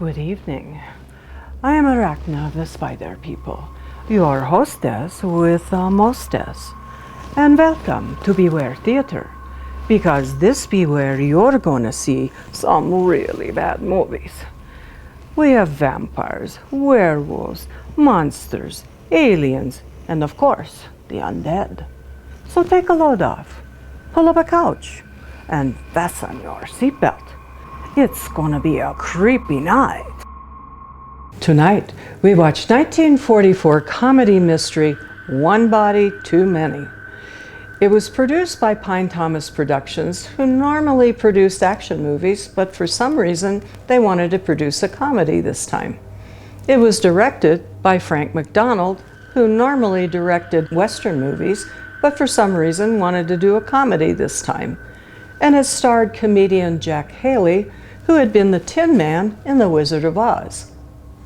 Good evening. I am Arachna of the Spider People, your hostess with the mostess. And welcome to Beware Theater, because this be where you're gonna see some really bad movies. We have vampires, werewolves, monsters, aliens, and of course, the undead. So take a load off, pull up a couch, and fasten your seatbelt. It's gonna be a creepy night. Tonight, we watch 1944 comedy mystery, One Body Too Many. It was produced by Pine Thomas Productions, who normally produced action movies, but for some reason, they wanted to produce a comedy this time. It was directed by Frank McDonald, who normally directed Western movies, but for some reason wanted to do a comedy this time. And it starred comedian Jack Haley, who had been the Tin Man in The Wizard of Oz.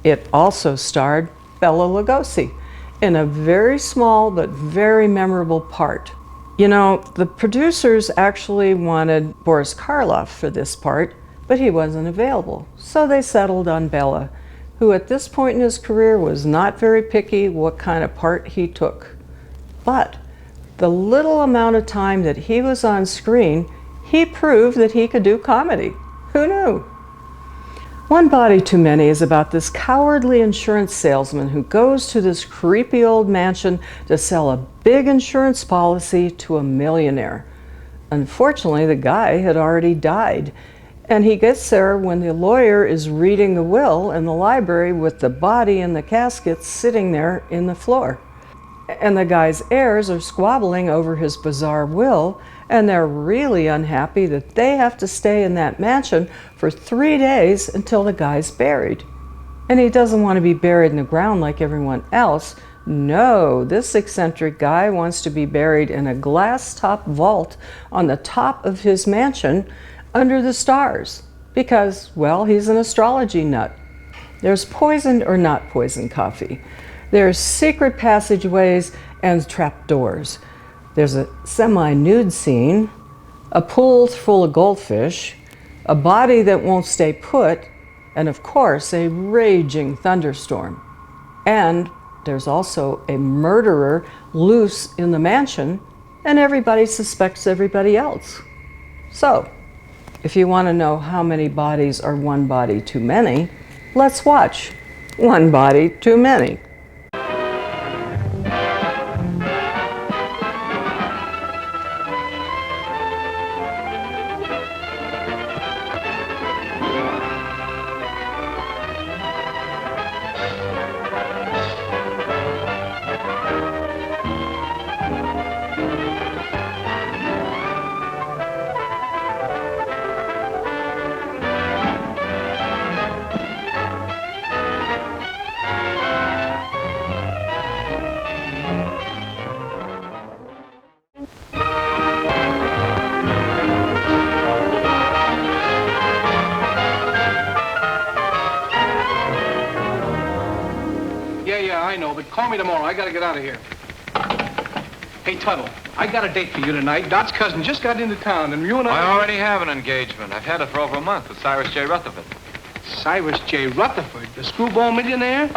It also starred Bela Lugosi in a very small but very memorable part. You know, the producers actually wanted Boris Karloff for this part, but he wasn't available, so they settled on Bela, who at this point in his career was not very picky what kind of part he took. But the little amount of time that he was on screen, he proved that he could do comedy. Who knew? One Body Too Many is about this cowardly insurance salesman who goes to this creepy old mansion to sell a big insurance policy to a millionaire. Unfortunately, the guy had already died, and he gets there when the lawyer is reading the will in the library with the body in the casket sitting there in the floor. And the guy's heirs are squabbling over his bizarre will, and they're really unhappy that they have to stay in that mansion for 3 days until the guy's buried. And he doesn't want to be buried in the ground like everyone else. No, this eccentric guy wants to be buried in a glass-top vault on the top of his mansion under the stars because, well, he's an astrology nut. There's poisoned or not poisoned coffee. There's secret passageways and trapdoors. There's a semi-nude scene, a pool full of goldfish, a body that won't stay put, and of course, a raging thunderstorm. And there's also a murderer loose in the mansion, and everybody suspects everybody else. So, if you want to know how many bodies are one body too many, let's watch One Body Too Many. I know, but call me tomorrow. I gotta get out of here. Hey, Tuttle, I got a date for you tonight. Dot's cousin just got into town, and you and I already have an engagement. I've had it for over a month with Cyrus J. Rutherford. Cyrus J. Rutherford, the screwball millionaire?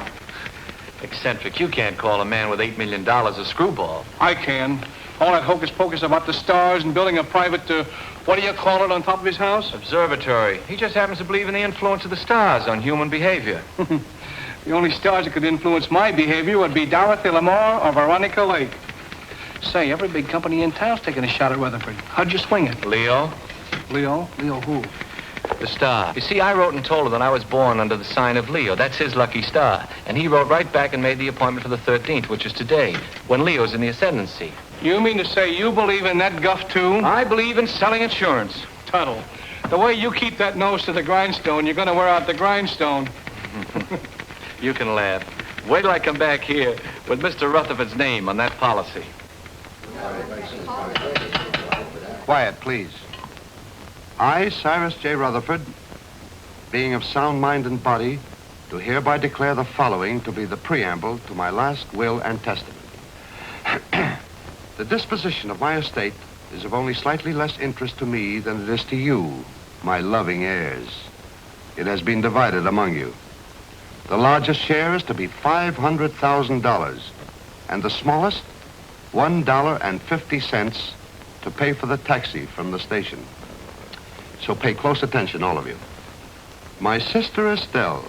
Eccentric, you can't call a man with $8 million a screwball. I can. All that hocus-pocus about the stars and building a private, what do you call it, on top of his house? Observatory. He just happens to believe in the influence of the stars on human behavior. The only stars that could influence my behavior would be Dorothy Lamar or Veronica Lake. Say, every big company in town's taking a shot at Rutherford. How'd you swing it? Leo. Leo? Leo who? The star. You see, I wrote and told her that I was born under the sign of Leo. That's his lucky star. And he wrote right back and made the appointment for the 13th, which is today, when Leo's in the ascendancy. You mean to say you believe in that guff, too? I believe in selling insurance. Tuttle, the way you keep that nose to the grindstone, you're going to wear out the grindstone. You can laugh. Wait till I come back here with Mr. Rutherford's name on that policy. Quiet, please. I, Cyrus J. Rutherford, being of sound mind and body, do hereby declare the following to be the preamble to my last will and testament. The disposition of my estate is of only slightly less interest to me than it is to you, my loving heirs. It has been divided among you. The largest share is to be $500,000, and the smallest, $1.50 to pay for the taxi from the station. So pay close attention, all of you. My sister Estelle,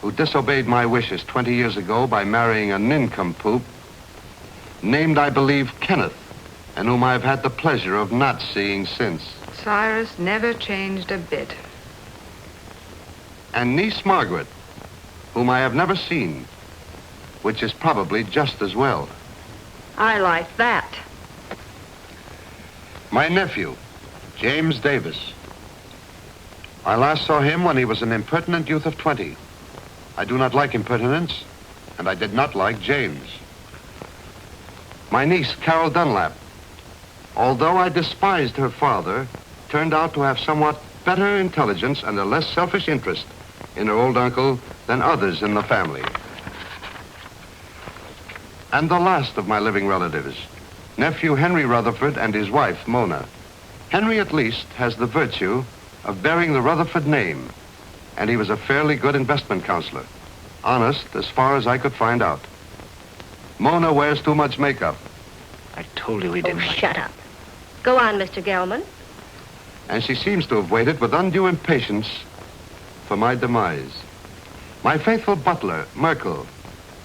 who disobeyed my wishes 20 years ago by marrying a nincompoop, named, I believe, Kenneth, and whom I've had the pleasure of not seeing since. Cyrus never changed a bit. And niece Margaret, whom I have never seen, which is probably just as well. I like that. My nephew, James Davis. I last saw him when he was an impertinent youth of 20. I do not like impertinence, and I did not like James. My niece, Carol Dunlap, although I despised her father, turned out to have somewhat better intelligence and a less selfish interest in her old uncle than others in the family. And the last of my living relatives, nephew Henry Rutherford and his wife, Mona. Henry, at least, has the virtue of bearing the Rutherford name, and he was a fairly good investment counselor. Honest as far as I could find out. Mona wears too much makeup. I told you he didn't. Shut up. Go on, Mr. Gelman. And she seems to have waited with undue impatience for my demise. My faithful butler, Merkel,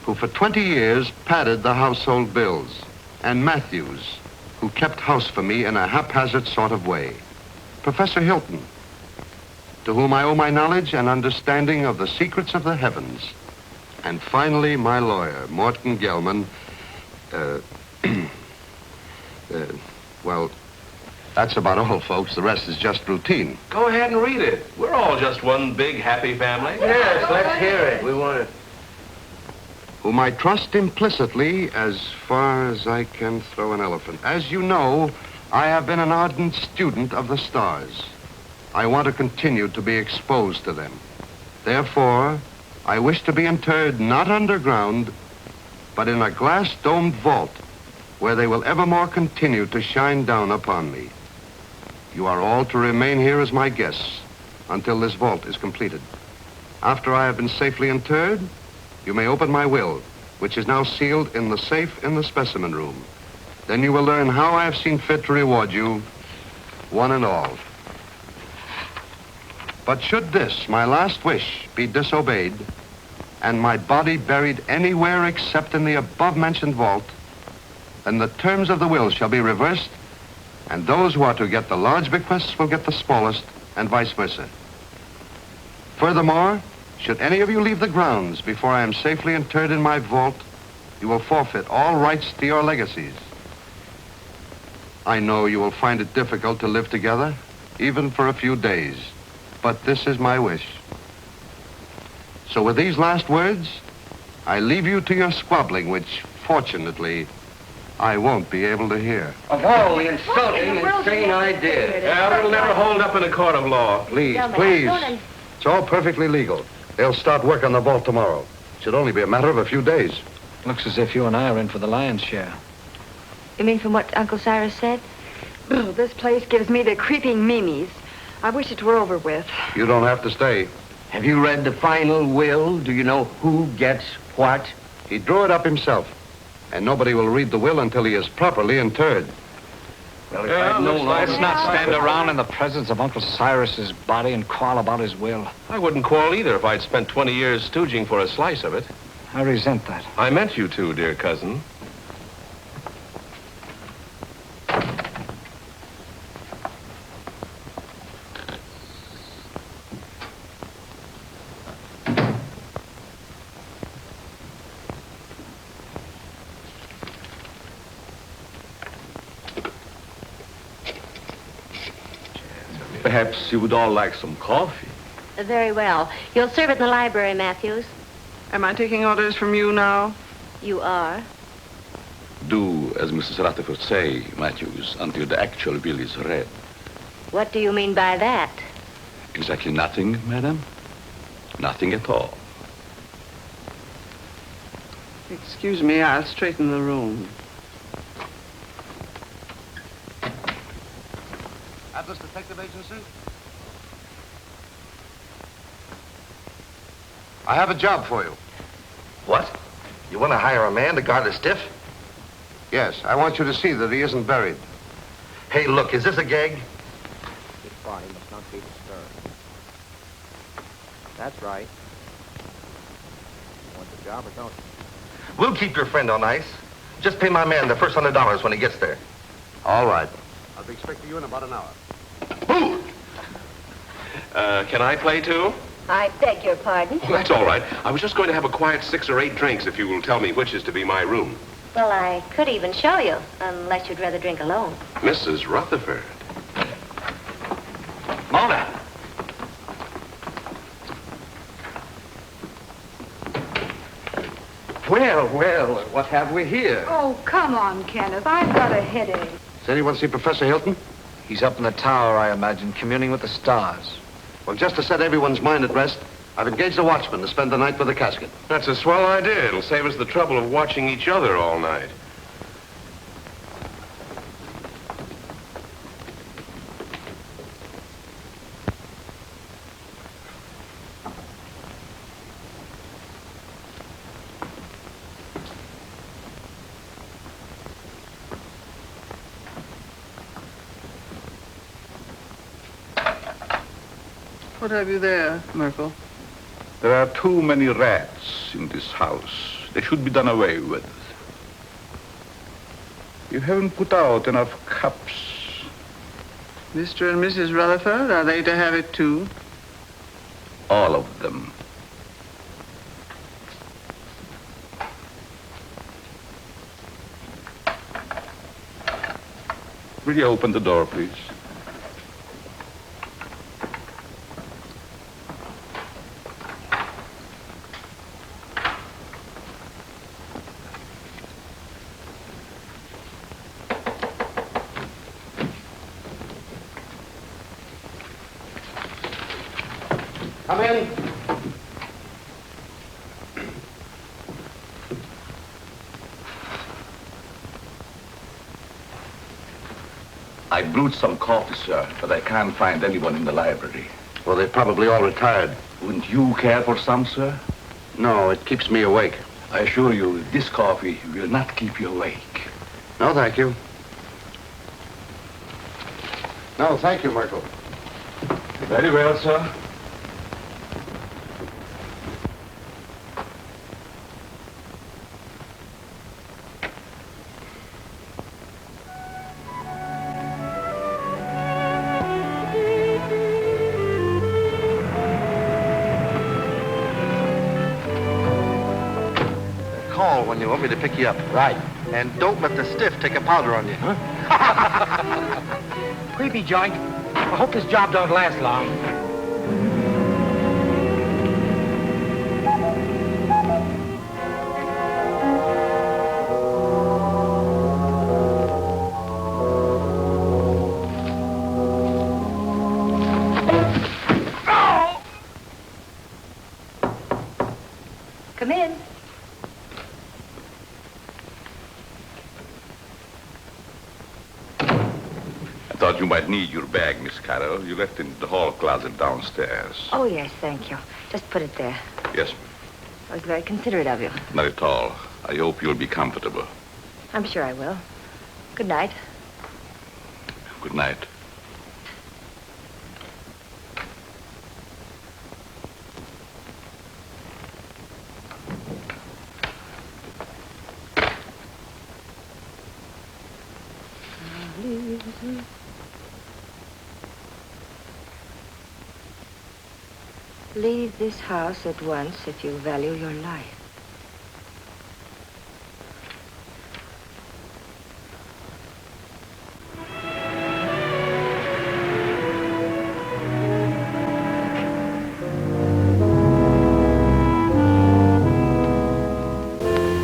who for 20 years padded the household bills, and Matthews, who kept house for me in a haphazard sort of way. Professor Hilton, to whom I owe my knowledge and understanding of the secrets of the heavens. And finally, my lawyer, Morton Gelman. Well, that's about all, folks. The rest is just routine. Go ahead and read it. We're all just one big happy family. Yes, let's hear it. We want it. Whom I trust implicitly as far as I can throw an elephant. As you know, I have been an ardent student of the stars. I want to continue to be exposed to them. Therefore, I wish to be interred not underground, but in a glass-domed vault where they will evermore continue to shine down upon me. You are all to remain here as my guests until this vault is completed. After I have been safely interred, you may open my will, which is now sealed in the safe in the specimen room. Then you will learn how I have seen fit to reward you, one and all. But should this, my last wish, be disobeyed, and my body buried anywhere except in the above-mentioned vault, then the terms of the will shall be reversed, and those who are to get the large bequests will get the smallest, and vice versa. Furthermore, should any of you leave the grounds before I am safely interred in my vault, you will forfeit all rights to your legacies. I know you will find it difficult to live together, even for a few days, but this is my wish. So with these last words, I leave you to your squabbling, which, fortunately, I won't be able to hear. Of all the insulting, insane ideas. Yeah, it'll never hold up in a court of law. Please, please. It's all perfectly legal. They'll start work on the vault tomorrow. Should only be a matter of a few days. Looks as if you and I are in for the lion's share. You mean from what Uncle Cyrus said? Ugh, this place gives me the creeping memes. I wish it were over with. You don't have to stay. Have you read the final will? Do you know who gets what? He drew it up himself, and nobody will read the will until he is properly interred. Well, if Yeah, I'd known looks like- all Let's not stand around in the presence of Uncle Cyrus's body and quarrel about his will. I wouldn't quarrel either if I'd spent 20 years stooging for a slice of it. I resent that. I meant you to, dear cousin. Perhaps you would all like some coffee. Very well. You'll serve it in the library, Matthews. Am I taking orders from you now? You are. Do as Mrs. Rutherford say, Matthews, until the actual bill is read. What do you mean by that? Exactly nothing, madam. Nothing at all. Excuse me, I'll straighten the room. Atlas Detective Agency? I have a job for you. What? You want to hire a man to guard a stiff? Yes, I want you to see that he isn't buried. Hey, look, is this a gag? His body must not be disturbed. That's right. You want the job or don't you? We'll keep your friend on ice. Just pay my man the first $100 when he gets there. All right. I'll be expecting you in about an hour. Boo! Can I play too? I beg your pardon. Well, that's all right. I was just going to have a quiet 6 or 8 drinks if you will tell me which is to be my room. Well, I could even show you, unless you'd rather drink alone. Mrs. Rutherford. Mona! Well, what have we here? Oh, come on, Kenneth. I've got a headache. Does anyone see Professor Hilton? He's up in the tower, I imagine, communing with the stars. Well, just to set everyone's mind at rest, I've engaged a watchman to spend the night with the casket. That's a swell idea. It'll save us the trouble of watching each other all night. What have you there, Merkel? There are too many rats in this house. They should be done away with. You haven't put out enough cups. Mr. and Mrs. Rutherford, are they to have it too? All of them. Will you open the door, please? Come in. I brewed some coffee, sir, but I can't find anyone in the library. Well, they're probably all retired. Wouldn't you care for some, sir? No, it keeps me awake. I assure you, this coffee will not keep you awake. No, thank you. No, thank you, Merkel. Very well, sir. Call when you want me to pick you up. Right. And don't let the stiff take a powder on you. Huh? Creepy joint. I hope this job don't last long. Come in. I thought you might need your bag, Miss Carroll. You left it in the hall closet downstairs. Oh, yes, thank you. Just put it there. Yes, That was very considerate of you. not at all. I hope you'll be comfortable. I'm sure I will. Good night. Good night. Leave this house at once if you value your life.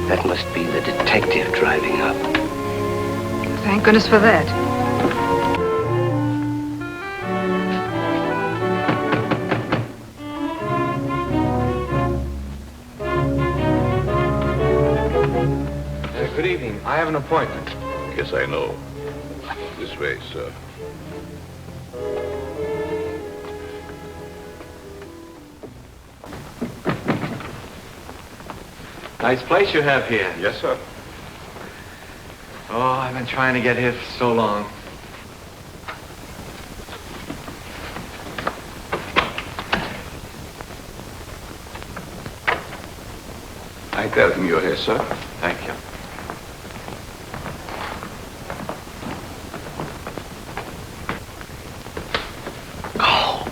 That must be the detective driving up. Thank goodness for that. Good evening. I have an appointment. Yes, I know. This way, sir. Nice place you have here. Yes, sir. Oh, I've been trying to get here for so long. I tell him you're here, sir. Thank you. Go.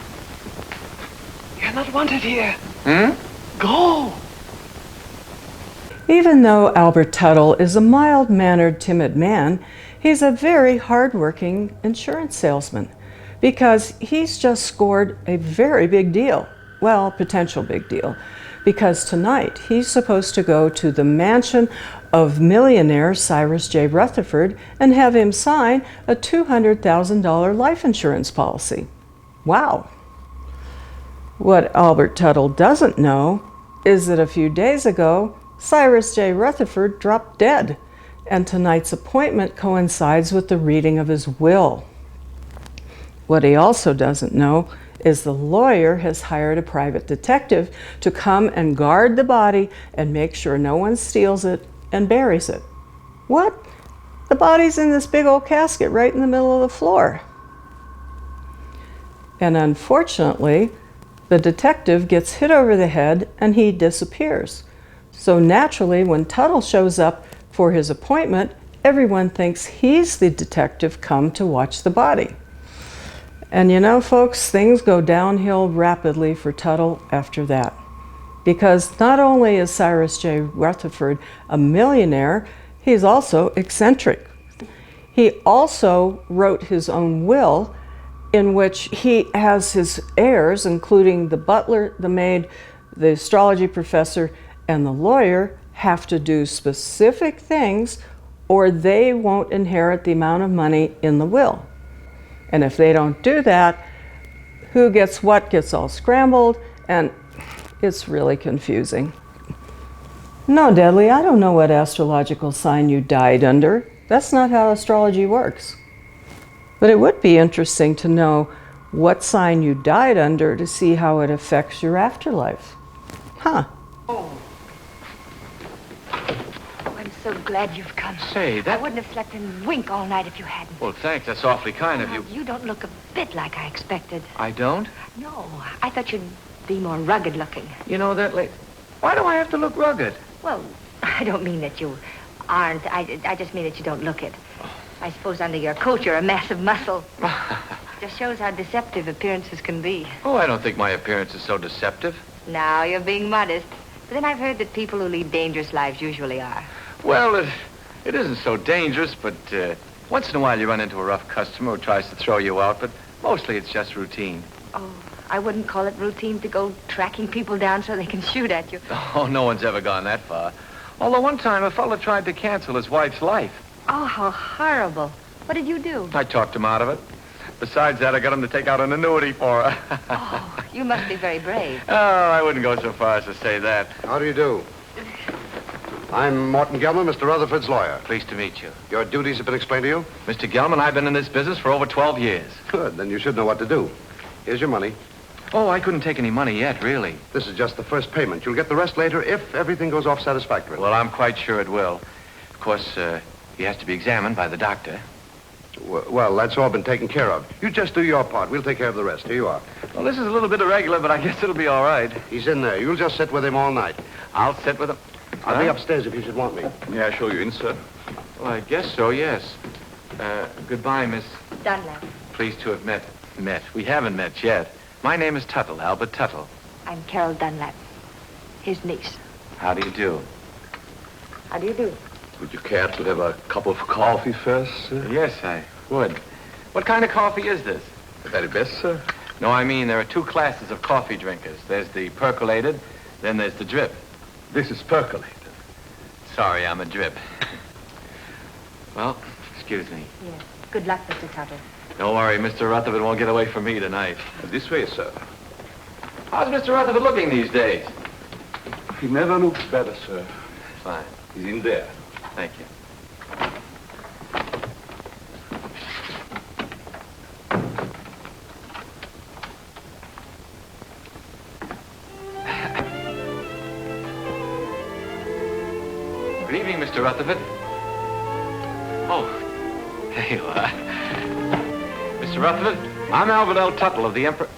You're not wanted here. Hmm? Go. Even though Albert Tuttle is a mild-mannered, timid man, he's a very hard-working insurance salesman because he's just scored a very big deal. Well, potential big deal. Because tonight he's supposed to go to the mansion of millionaire Cyrus J. Rutherford and have him sign a $200,000 life insurance policy. Wow. What Albert Tuttle doesn't know is that a few days ago, Cyrus J. Rutherford dropped dead, and tonight's appointment coincides with the reading of his will. What he also doesn't know is the lawyer has hired a private detective to come and guard the body and make sure no one steals it and buries it. What? The body's in this big old casket right in the middle of the floor. And unfortunately, the detective gets hit over the head and he disappears. So naturally, when Tuttle shows up for his appointment, everyone thinks he's the detective come to watch the body. And you know, folks, things go downhill rapidly for Tuttle after that. Because not only is Cyrus J. Rutherford a millionaire, he's also eccentric. He also wrote his own will in which he has his heirs, including the butler, the maid, the astrology professor, and the lawyer, have to do specific things or they won't inherit the amount of money in the will. And if they don't do that, who gets what gets all scrambled, and it's really confusing. No, Deadly, I don't know what astrological sign you died under. That's not how astrology works. But it would be interesting to know what sign you died under to see how it affects your afterlife. Huh. I'm so glad you've come. Say, that... I wouldn't have slept a wink all night if you hadn't. Well, thanks. That's awfully kind of you. You don't look a bit like I expected. I don't? No, I thought you'd be more rugged looking. You know that, why do I have to look rugged? Well, I don't mean that you aren't. I just mean that you don't look it. I suppose under your coat you're a mass of muscle. Just shows how deceptive appearances can be. Oh, I don't think my appearance is so deceptive. Now you're being modest. But then I've heard that people who lead dangerous lives usually are. Well, it isn't so dangerous, but once in a while you run into a rough customer who tries to throw you out, but mostly it's just routine. Oh, I wouldn't call it routine to go tracking people down so they can shoot at you. Oh, no one's ever gone that far. Although one time a fellow tried to cancel his wife's life. Oh, how horrible. What did you do? I talked him out of it. Besides that, I got him to take out an annuity for her. Oh, you must be very brave. Oh, I wouldn't go so far as to say that. How do you do? I'm Morton Gelman, Mr. Rutherford's lawyer. Pleased to meet you. Your duties have been explained to you? Mr. Gelman, I've been in this business for over 12 years. Good, then you should know what to do. Here's your money. Oh, I couldn't take any money yet, really. This is just the first payment. You'll get the rest later if everything goes off satisfactorily. Well, I'm quite sure it will. Of course, he has to be examined by the doctor. Well, that's all been taken care of. You just do your part. We'll take care of the rest. Here you are. Well, this is a little bit irregular, but I guess it'll be all right. He's in there. You'll just sit with him all night. I'll sit with him. I'll be upstairs if you should want me. May I show you in, sir? Well, I guess so, yes. Goodbye, Miss. Dunlap. Pleased to have met. We haven't met yet. My name is Tuttle, Albert Tuttle. I'm Carol Dunlap, his niece. How do you do? How do you do? Would you care to have a cup of coffee first, sir? Yes, I would. What kind of coffee is this? The very best, sir. No, I mean, there are two classes of coffee drinkers. There's the percolated, then there's the drip. This is percolated. Sorry, I'm a drip. Well, excuse me. Yes. Good luck, Mr. Tuttle. Don't worry, Mr. Rutherford won't get away from me tonight. This way, sir. How's Mr. Rutherford looking these days? He never looks better, sir. Fine. He's in there. Thank you. Rutherford. Oh, there you are. Mr. Rutherford, I'm Albert L. Tuttle of the Emperor...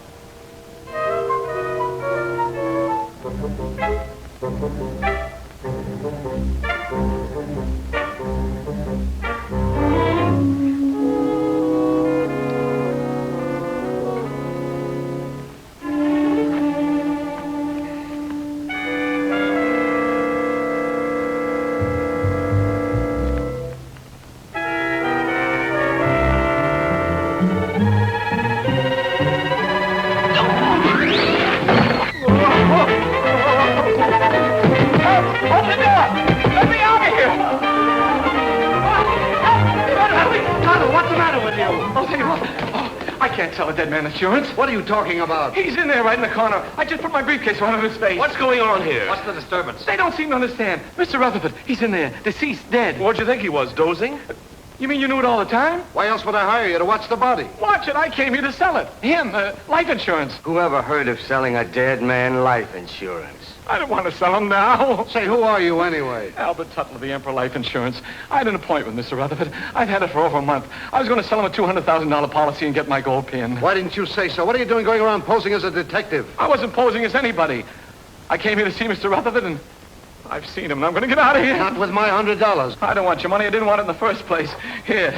Dead man insurance. What are you talking about? He's in there right in the corner. I just put my briefcase right on his face. What's going on here? What's the disturbance? They don't seem to understand. Mr. Rutherford, he's in there, deceased, dead. What'd you think he was, dozing? You mean you knew it all the time? Why else would I hire you to watch the body? Watch it. I came here to sell it. Him, life insurance. Who ever heard of selling a dead man life insurance? I don't want to sell him now. Say, who are you anyway? Albert Tuttle of the Emperor Life Insurance. I had an appointment with Mr. Rutherford. I've had it for over a month. I was going to sell him a $200,000 policy and get my gold pin. Why didn't you say so? What are you doing going around posing as a detective? I wasn't posing as anybody. I came here to see Mr. Rutherford, and I've seen him, and I'm going to get out of here. Not with my $100. I don't want your money. I didn't want it in the first place. Here.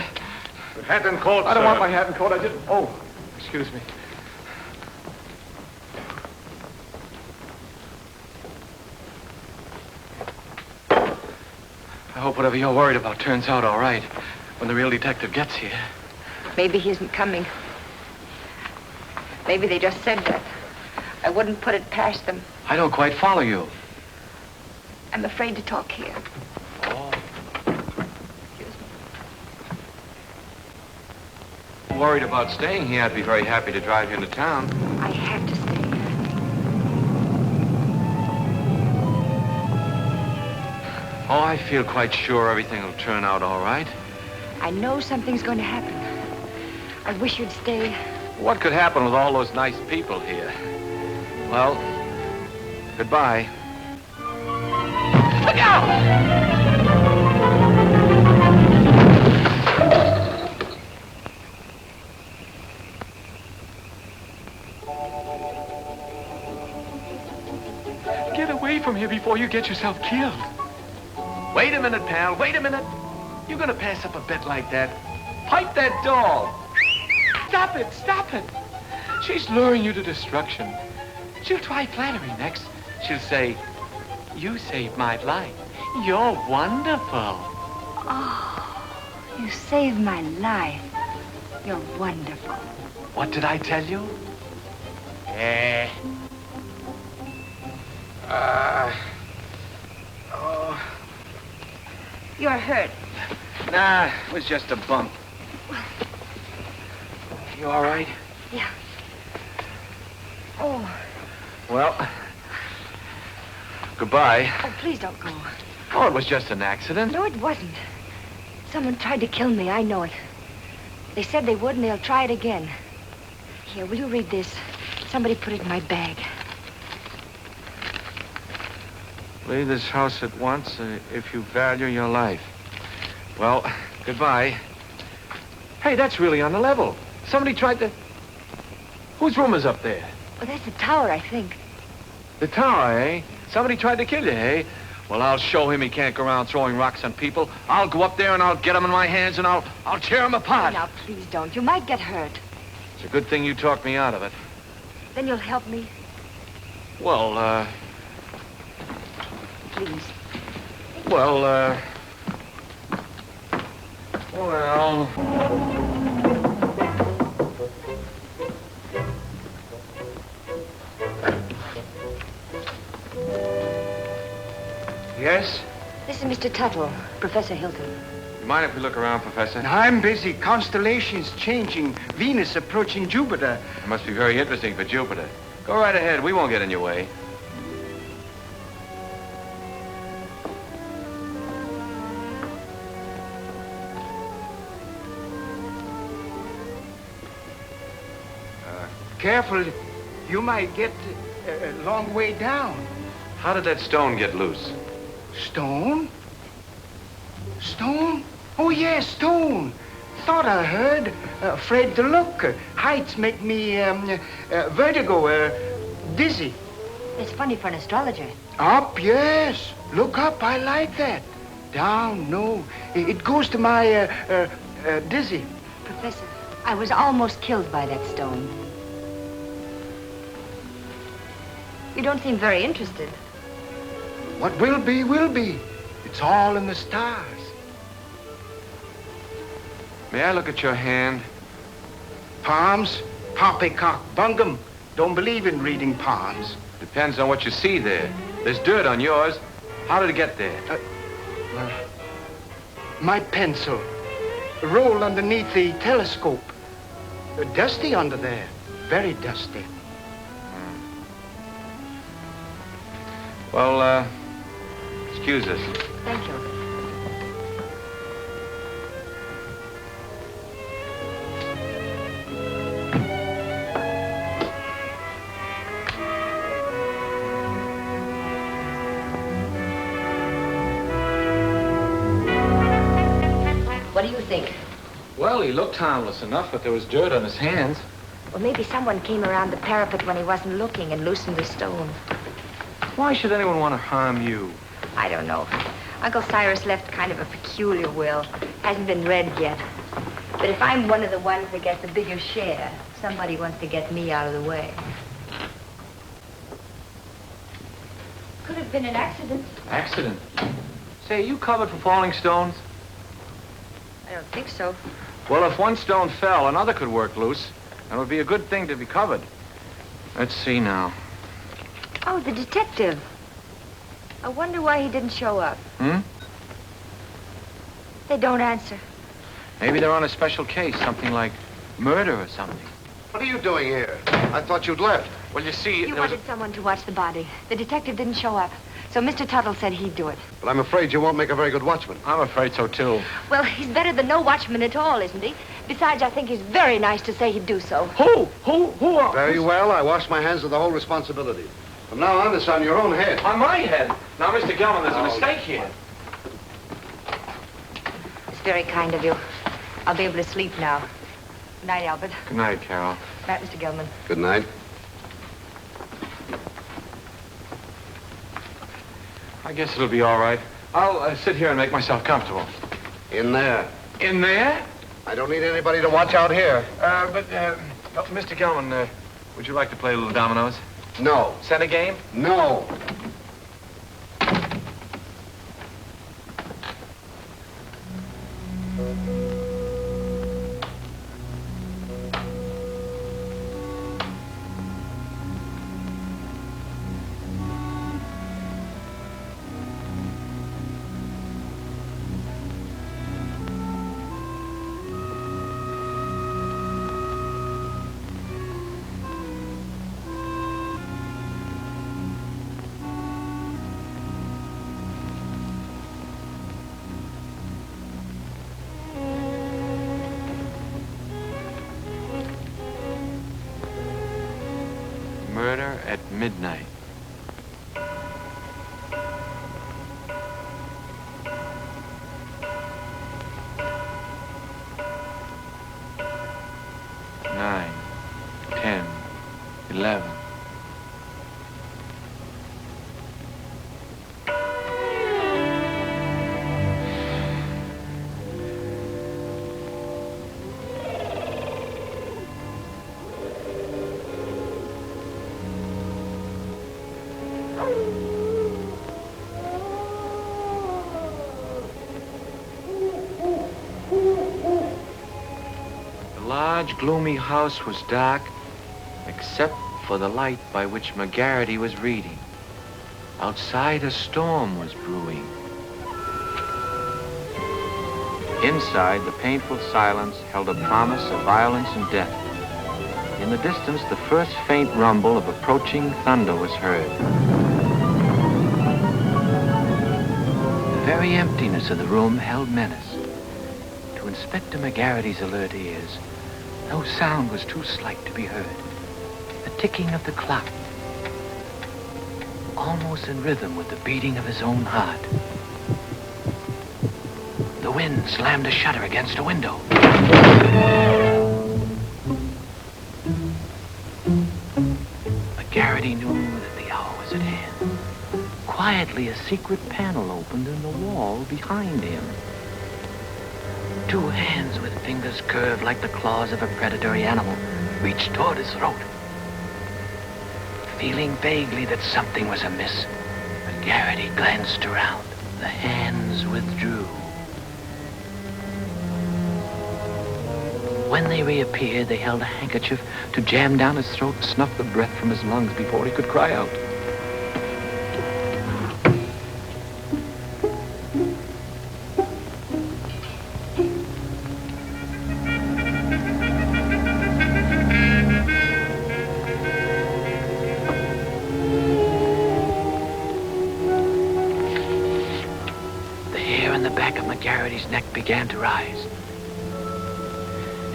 Hat and coat, I don't sir. want my hat and coat. I didn't... Oh, excuse me. I hope whatever you're worried about turns out all right when the real detective gets here. Maybe he isn't coming. Maybe they just said that. I wouldn't put it past them. I don't quite follow you. I'm afraid to talk here. Oh. Worried about staying here. I'd be very happy to drive you into town. I have to stay. Oh, I feel quite sure everything will turn out all right. I know something's going to happen. I wish you'd stay. What could happen with all those nice people here? Well, goodbye. Look out! Get away from here before you get yourself killed. Wait a minute, pal. Wait a minute. You're going to pass up a bet like that. Pipe that dog. Stop it. Stop it. She's luring you to destruction. She'll try flattery next. She'll say, you saved my life. You're wonderful. Oh, you saved my life. You're wonderful. What did I tell you? You're hurt. Nah, it was just a bump. You all right? Yeah. Oh. Well, goodbye. Oh, please don't go. Oh, it was just an accident. No, it wasn't. Someone tried to kill me. I know it. They said they would, and they'll try it again. Here, will you read this? Somebody put it in my bag. Leave this house at once if you value your life. Well, goodbye. Hey, that's really on the level. Somebody tried to... Whose room is up there? Oh, that's the tower, I think. The tower, eh? Somebody tried to kill you, eh? Well, I'll show him he can't go around throwing rocks on people. I'll go up there and I'll get him in my hands and I'll tear him apart. Oh, now, please don't. You might get hurt. It's a good thing you talked me out of it. Then you'll help me? Well, Please. Well, Yes? This is Mr. Tuttle, Professor Hilton. You mind if we look around, Professor? I'm busy. Constellations changing. Venus approaching Jupiter. It must be very interesting for Jupiter. Go right ahead. We won't get in your way. Careful. You might get a long way down. How did that stone get loose? Stone? Stone? Oh, yes, stone. Thought I heard. Afraid to look. Heights make me vertigo, dizzy. It's funny for an astrologer. Up, yes. Look up, I like that. Down, no. It goes to my dizzy. Professor, I was almost killed by that stone. You don't seem very interested. What will be, will be. It's all in the stars. May I look at your hand? Palms? Poppycock bungum. Don't believe in reading palms. Depends on what you see there. There's dirt on yours. How did it get there? My pencil. Rolled underneath the telescope. Dusty under there. Very dusty. Well, excuse us. Thank you. What do you think? Well, he looked harmless enough, but there was dirt on his hands. Well, maybe someone came around the parapet when he wasn't looking and loosened the stone. Why should anyone want to harm you? I don't know. Uncle Cyrus left kind of a peculiar will. Hasn't been read yet. But if I'm one of the ones that gets the bigger share, somebody wants to get me out of the way. Could have been an accident. Accident? Say, are you covered for falling stones? I don't think so. Well, if one stone fell, another could work loose. And it would be a good thing to be covered. Let's see now. Oh, the detective. I wonder why he didn't show up. They don't answer. Maybe they're on a special case, something like murder or something. What are you doing here? I thought you'd left. Well, you see, You wanted someone to watch the body. The detective didn't show up. So Mr. Tuttle said he'd do it. But I'm afraid you won't make a very good watchman. I'm afraid so, too. Well, he's better than no watchman at all, isn't he? Besides, I think he's very nice to say he'd do so. Who? Very well. I wash my hands of the whole responsibility. From now on, it's on your own head. On my head? Now, Mr. Gilman, there's a mistake here. It's very kind of you. I'll be able to sleep now. Good night, Albert. Good night, Carol. Good night, Mr. Gilman. Good night. I guess it'll be all right. I'll sit here and make myself comfortable. In there. In there? I don't need anybody to watch out here. Mr. Gilman, would you like to play a little dominoes? No. Set a game? No. Murder at midnight. Nine, 10, 11. The large, gloomy house was dark, except for the light by which McGarity was reading. Outside, a storm was brewing. Inside, the painful silence held a promise of violence and death. In the distance, the first faint rumble of approaching thunder was heard. The very emptiness of the room held menace. To Inspector McGarity's alert ears, no sound was too slight to be heard. The ticking of the clock, almost in rhythm with the beating of his own heart. The wind slammed a shutter against a window. McGarity knew that the hour was at hand. Quietly, a secret panel opened in the wall behind him. Two hands with fingers curved like the claws of a predatory animal reached toward his throat. Feeling vaguely that something was amiss, McGarity glanced around. The hands withdrew. When they reappeared, they held a handkerchief to jam down his throat and snuff the breath from his lungs before he could cry out. McGarity's neck began to rise,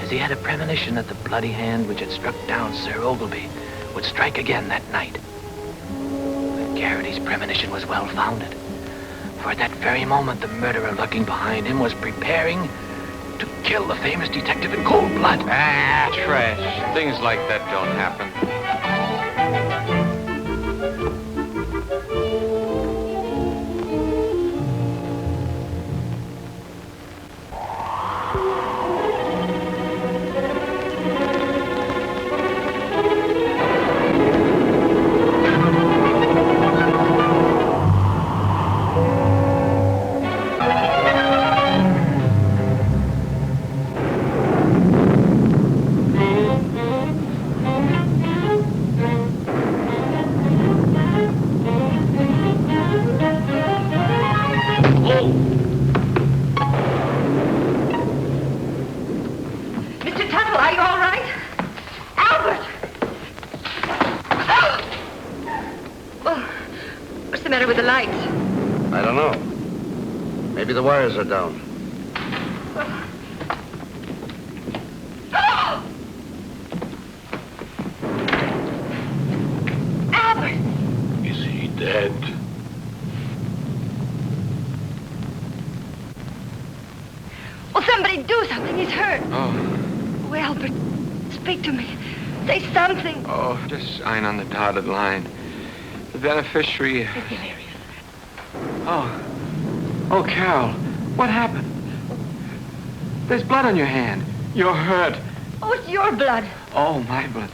as he had a premonition that the bloody hand which had struck down Sir Ogilvy would strike again that night. McGarity's premonition was well-founded, for at that very moment the murderer lurking behind him was preparing to kill the famous detective in cold blood. Ah, trash. Things like that don't happen. Maybe the wires are down. Albert! Is he dead? Will somebody do something? He's hurt. Oh. Oh, Albert, speak to me. Say something. Oh, just sign on the dotted line. The beneficiary... It's delirious. Oh. Oh, Carol, what happened? There's blood on your hand. You're hurt. Oh, it's your blood. Oh, my blood.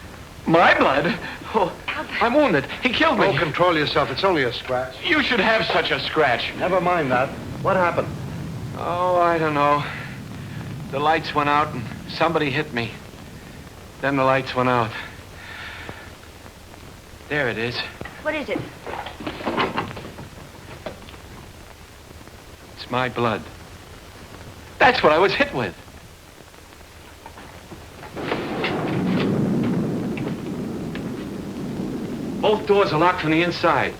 My blood? Oh, Albert. I'm wounded. He killed me. Oh, control yourself. It's only a scratch. You should have such a scratch. Never mind that. What happened? Oh, I don't know. The lights went out and somebody hit me. Then the lights went out. There it is. What is it? It's my blood. That's what I was hit with. Both doors are locked from the inside.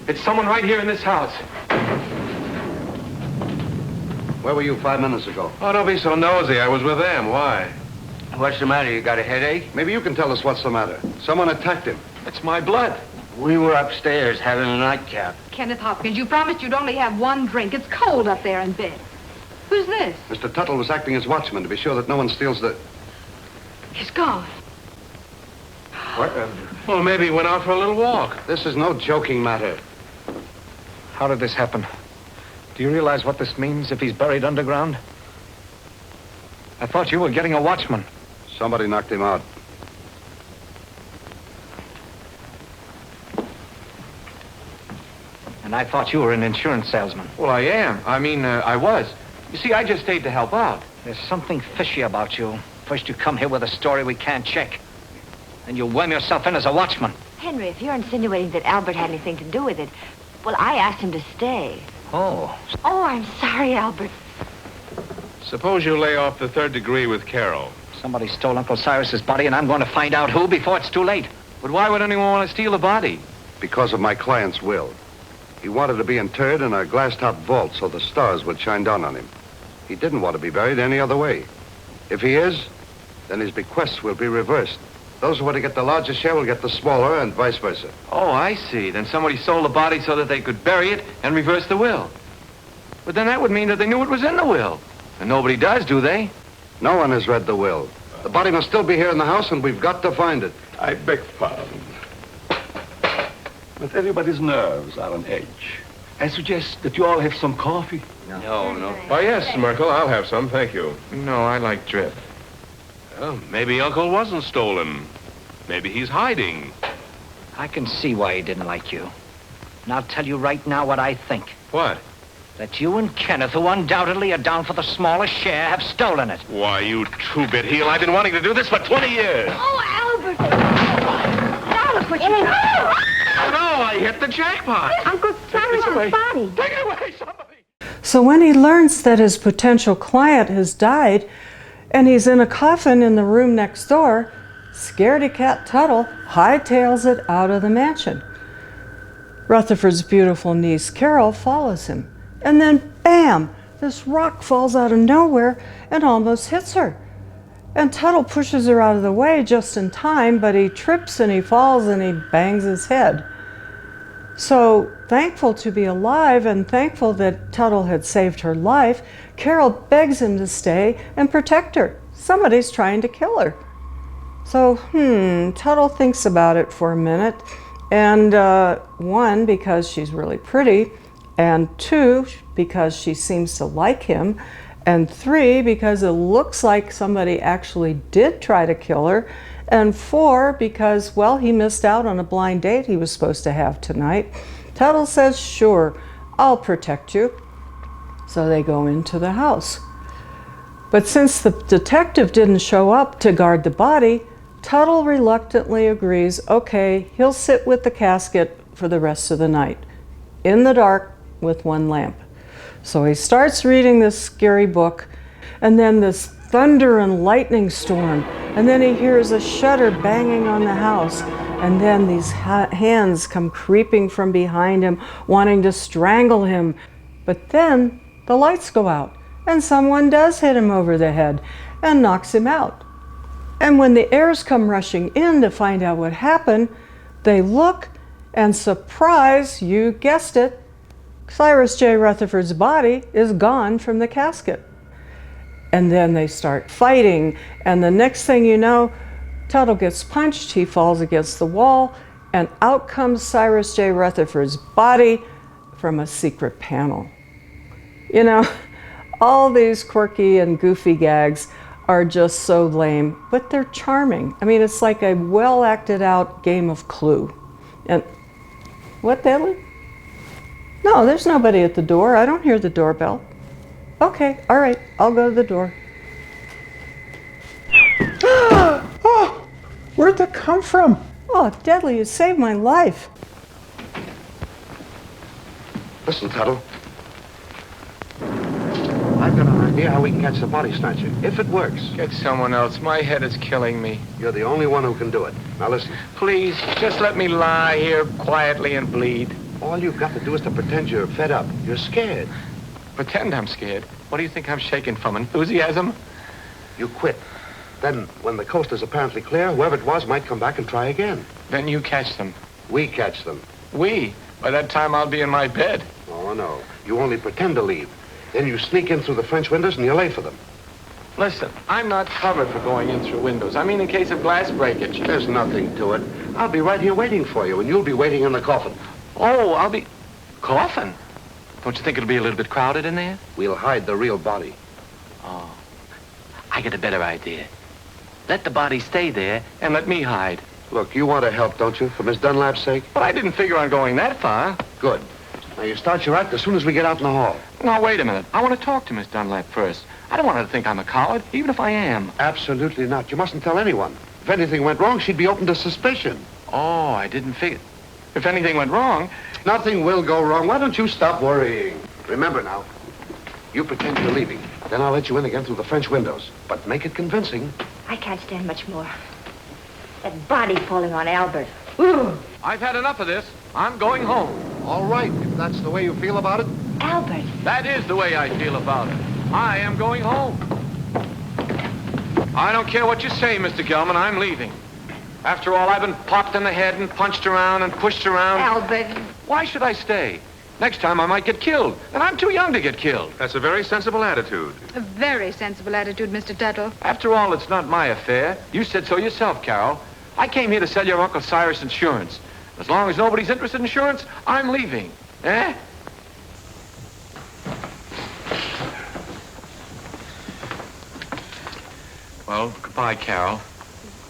It's someone right here in this house. Where were you 5 minutes ago? Oh, don't be so nosy. I was with them. Why? What's the matter? You got a headache? Maybe you can tell us what's the matter. Someone attacked him. It's my blood. We were upstairs having a nightcap. Kenneth Hopkins, you promised you'd only have one drink. It's cold up there in bed. Who's this? Mr. Tuttle was acting as watchman to be sure that no one steals the... He's gone. What? Well, maybe he went out for a little walk. This is no joking matter. How did this happen? Do you realize what this means if he's buried underground? I thought you were getting a watchman. Somebody knocked him out. And I thought you were an insurance salesman. Well, I am. I was. You see, I just stayed to help out. There's something fishy about you. First you come here with a story we can't check. Then you worm yourself in as a watchman. Henry, if you're insinuating that Albert had anything to do with it, well, I asked him to stay. Oh. Oh, I'm sorry, Albert. Suppose you lay off the third degree with Carol. Somebody stole Uncle Cyrus's body, and I'm going to find out who before it's too late. But why would anyone want to steal the body? Because of my client's will. He wanted to be interred in a glass-top vault so the stars would shine down on him. He didn't want to be buried any other way. If he is, then his bequests will be reversed. Those who want to get the larger share will get the smaller, and vice versa. Oh, I see. Then somebody stole the body so that they could bury it and reverse the will. But then that would mean that they knew it was in the will. And nobody does, do they? No one has read the will. The body must still be here in the house, and we've got to find it. I beg pardon. But everybody's nerves are on edge. I suggest that you all have some coffee. No. Oh, yes, Merkel, I'll have some, thank you. No, I like drip. Well, maybe Uncle wasn't stolen. Maybe he's hiding. I can see why he didn't like you. And I'll tell you right now what I think. What? That you and Kenneth, who undoubtedly are down for the smallest share, have stolen it. Why, you two-bit heel, I've been wanting to do this for 20 years. Oh, Albert! Now look what you did. Oh, no, I hit the jackpot. Uncle Cyrus's body. Take it away, somebody. So when he learns that his potential client has died and he's in a coffin in the room next door, scaredy cat Tuttle hightails it out of the mansion. Rutherford's beautiful niece Carol follows him. And then, bam, this rock falls out of nowhere and almost hits her. And Tuttle pushes her out of the way just in time, but he trips and he falls and he bangs his head. So, thankful to be alive and thankful that Tuttle had saved her life, Carol begs him to stay and protect her. Somebody's trying to kill her. So, Tuttle thinks about it for a minute. And one, because she's really pretty, and two, because she seems to like him, and three, because it looks like somebody actually did try to kill her, and four, because, well, he missed out on a blind date he was supposed to have tonight. Tuttle says, sure, I'll protect you. So they go into the house. But since the detective didn't show up to guard the body, Tuttle reluctantly agrees, okay, he'll sit with the casket for the rest of the night, in the dark with one lamp. So he starts reading this scary book, and then this thunder and lightning storm, and then he hears a shutter banging on the house, and then these hands come creeping from behind him, wanting to strangle him. But then the lights go out, and someone does hit him over the head and knocks him out. And when the heirs come rushing in to find out what happened, they look, and surprise, you guessed it, Cyrus J. Rutherford's body is gone from the casket. And then they start fighting, and the next thing you know, Tuttle gets punched, he falls against the wall, and out comes Cyrus J. Rutherford's body from a secret panel. You know, all these quirky and goofy gags are just so lame, but they're charming. I mean, it's like a well acted out game of Clue. And what, Deadly? No, there's nobody at the door. I don't hear the doorbell. Okay, all right, I'll go to the door. Oh, where'd that come from? Oh, Deadly, you saved my life. Listen, Tuttle. I've got an idea how we can catch the body snatcher, if it works. Get someone else. My head is killing me. You're the only one who can do it. Now listen. Please, just let me lie here quietly and bleed. All you've got to do is to pretend you're fed up. You're scared. Pretend I'm scared? What do you think I'm shaking from, enthusiasm? You quit. Then, when the coast is apparently clear, whoever it was might come back and try again. Then you catch them. We catch them. We? By that time, I'll be in my bed. Oh, no. You only pretend to leave. Then you sneak in through the French windows and you lay for them. Listen, I'm not covered for going in through windows. I mean, in case of glass breakage. There's nothing to it. I'll be right here waiting for you, and you'll be waiting in the coffin. Oh, I'll be... Coffin? Don't you think it'll be a little bit crowded in there? We'll hide the real body. Oh, I get a better idea. Let the body stay there and let me hide. Look, you want to help, don't you, for Miss Dunlap's sake? But I didn't figure on going that far. Good. Now, you start your act as soon as we get out in the hall. Now, wait a minute. I want to talk to Miss Dunlap first. I don't want her to think I'm a coward, even if I am. Absolutely not. You mustn't tell anyone. If anything went wrong, she'd be open to suspicion. Oh, I didn't figure... If anything went wrong... Nothing will go wrong. Why don't you stop worrying? Remember now, you pretend you're leaving. Then I'll let you in again through the French windows. But make it convincing. I can't stand much more. That body falling on Albert. Ooh. I've had enough of this. I'm going home. All right, if that's the way you feel about it. Albert. That is the way I feel about it. I am going home. I don't care what you say, Mr. Gelman. I'm leaving. After all, I've been popped in the head and punched around and pushed around. Albert. Why should I stay? Next time I might get killed, and I'm too young to get killed. That's a very sensible attitude. A very sensible attitude, Mr. Tuttle. After all, it's not my affair. You said so yourself, Carol. I came here to sell your Uncle Cyrus insurance. As long as nobody's interested in insurance, I'm leaving. Eh? Well, goodbye, Carol.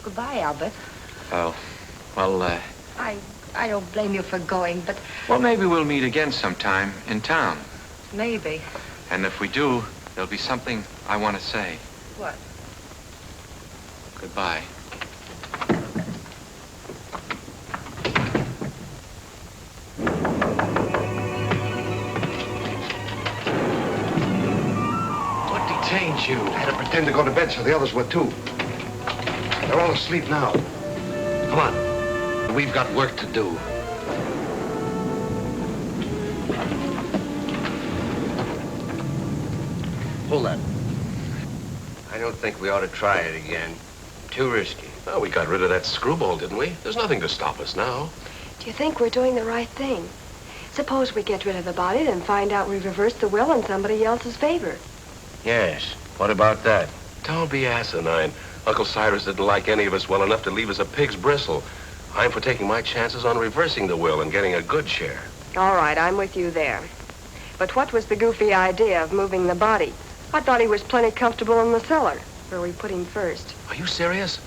Goodbye, Albert. Oh, well, I don't blame you for going, but well, maybe we'll meet again sometime in town. maybe. And if we do, there'll be something I want to say. What? Goodbye. What detains you? I had to pretend to go to bed so the others would too. They're all asleep now. Come on. We've got work to do. Hold that. I don't think we ought to try it again. Too risky. Well, we got rid of that screwball, didn't we? There's nothing to stop us now. Do you think we're doing the right thing? Suppose we get rid of the body, then find out we've reversed the will in somebody else's favor. Yes. What about that? Don't be asinine. Uncle Cyrus didn't like any of us well enough to leave us a pig's bristle. I'm for taking my chances on reversing the will and getting a good share. All right, I'm with you there. But what was the goofy idea of moving the body? I thought he was plenty comfortable in the cellar, where we put him first. Are you serious?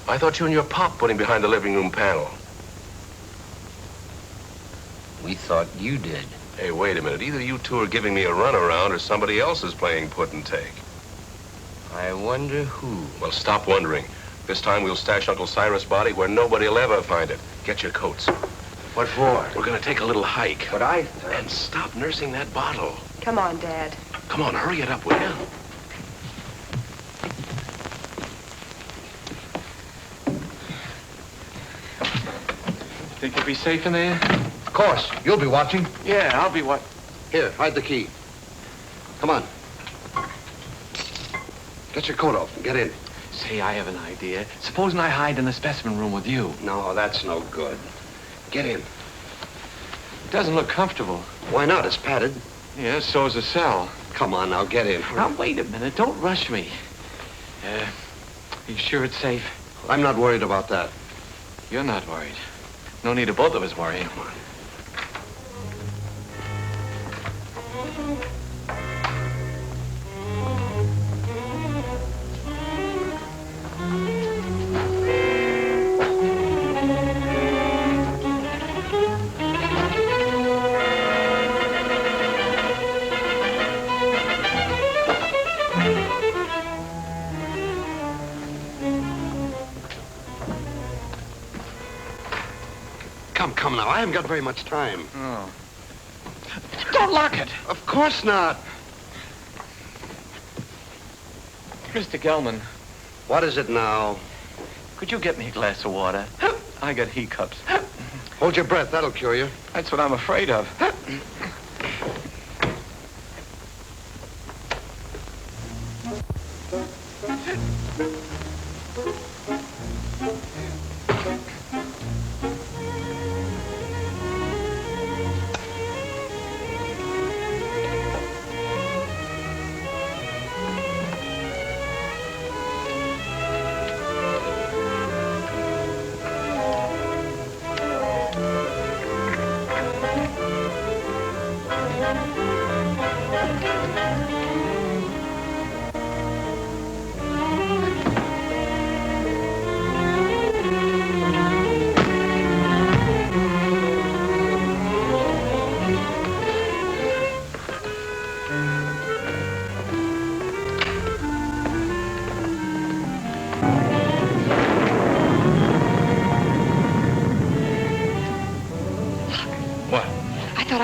I thought you and your pop put him behind the living room panel. We thought you did. Hey, wait a minute. Either you two are giving me a runaround or somebody else is playing put and take. I wonder who. Well, stop wondering. This time we'll stash Uncle Cyrus' body where nobody will ever find it. Get your coats. What for? We're going to take a little hike. But And stop nursing that bottle. Come on, Dad. Come on, hurry it up, will you? Think you'll be safe in there? Of course. You'll be watching. Yeah, I'll be what? Here, hide the key. Come on. Get your coat off and get in. Say, I have an idea. Supposing I hide in the specimen room with you. No, that's no good. Get in. It doesn't look comfortable. Why not? It's padded. Yeah, so's the cell. Come on, now get in. Now, wait a minute. Don't rush me. Are you sure it's safe? I'm not worried about that. You're not worried. No need of both of us worrying. Come on. Come now, I haven't got very much time. Oh. Don't lock it. Of course not. Mr. Gelman. What is it now? Could you get me a glass of water? I got hiccups. Hold your breath, that'll cure you. That's what I'm afraid of.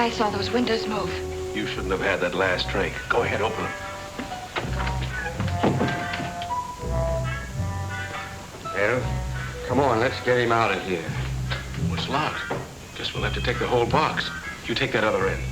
I saw those windows move. You shouldn't have had that last drink. Go ahead, open them. Well, come on, let's get him out of here. Oh, it's locked. Guess we'll have to take the whole box. You take that other end.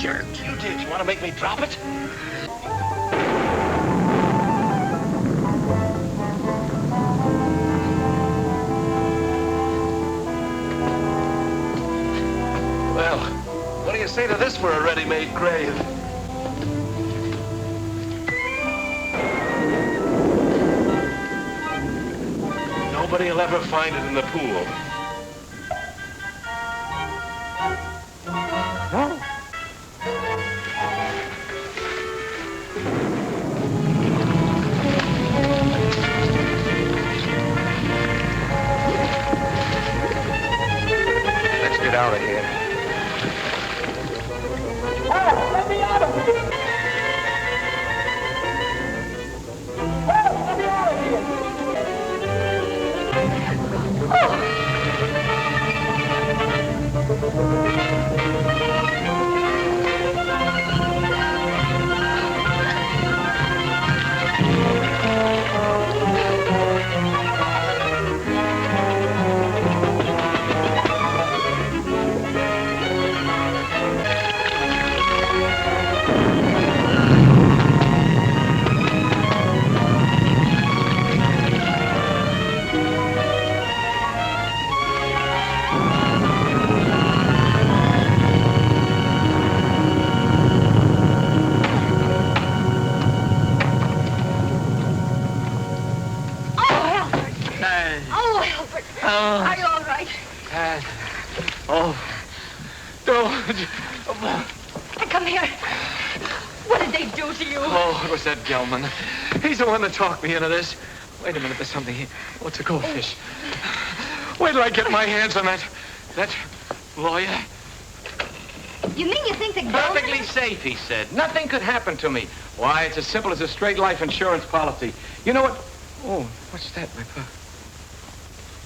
jerked. You did. You want to make me drop it? Well, what do you say to this for a ready-made grave? Nobody will ever find it in the pool. No. Let's get out of here. Let me out of here! Let me out of here! Are you all right? Come here. What did they do to you? Oh, it was that Gelman. He's the one that talked me into this. Wait a minute, there's something here. What's a goldfish? Wait till I get my hands on that lawyer. You mean you think that Perfectly safe, he said. Nothing could happen to me. Why, it's as simple as a straight life insurance policy. You know what? Oh, what's that, my pop?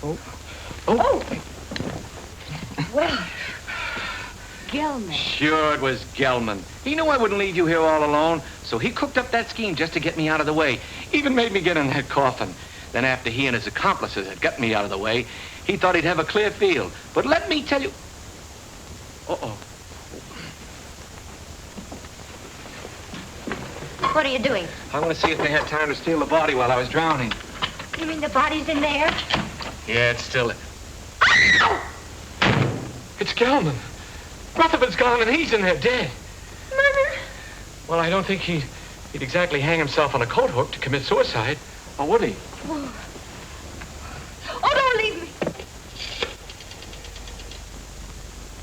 Oh. Well, Gelman. Sure, it was Gelman. He knew I wouldn't leave you here all alone, so he cooked up that scheme just to get me out of the way. Even made me get in that coffin. Then after he and his accomplices had gotten me out of the way, he thought he'd have a clear field. But let me tell you... Uh-oh. What are you doing? I want to see if they had time to steal the body while I was drowning. You mean the body's in there? Yeah, it's still... It's Gelman. Rutherford's gone and he's in there dead. Murder? Well, I don't think he'd exactly hang himself on a coat hook to commit suicide. Or would he? Oh, don't leave me.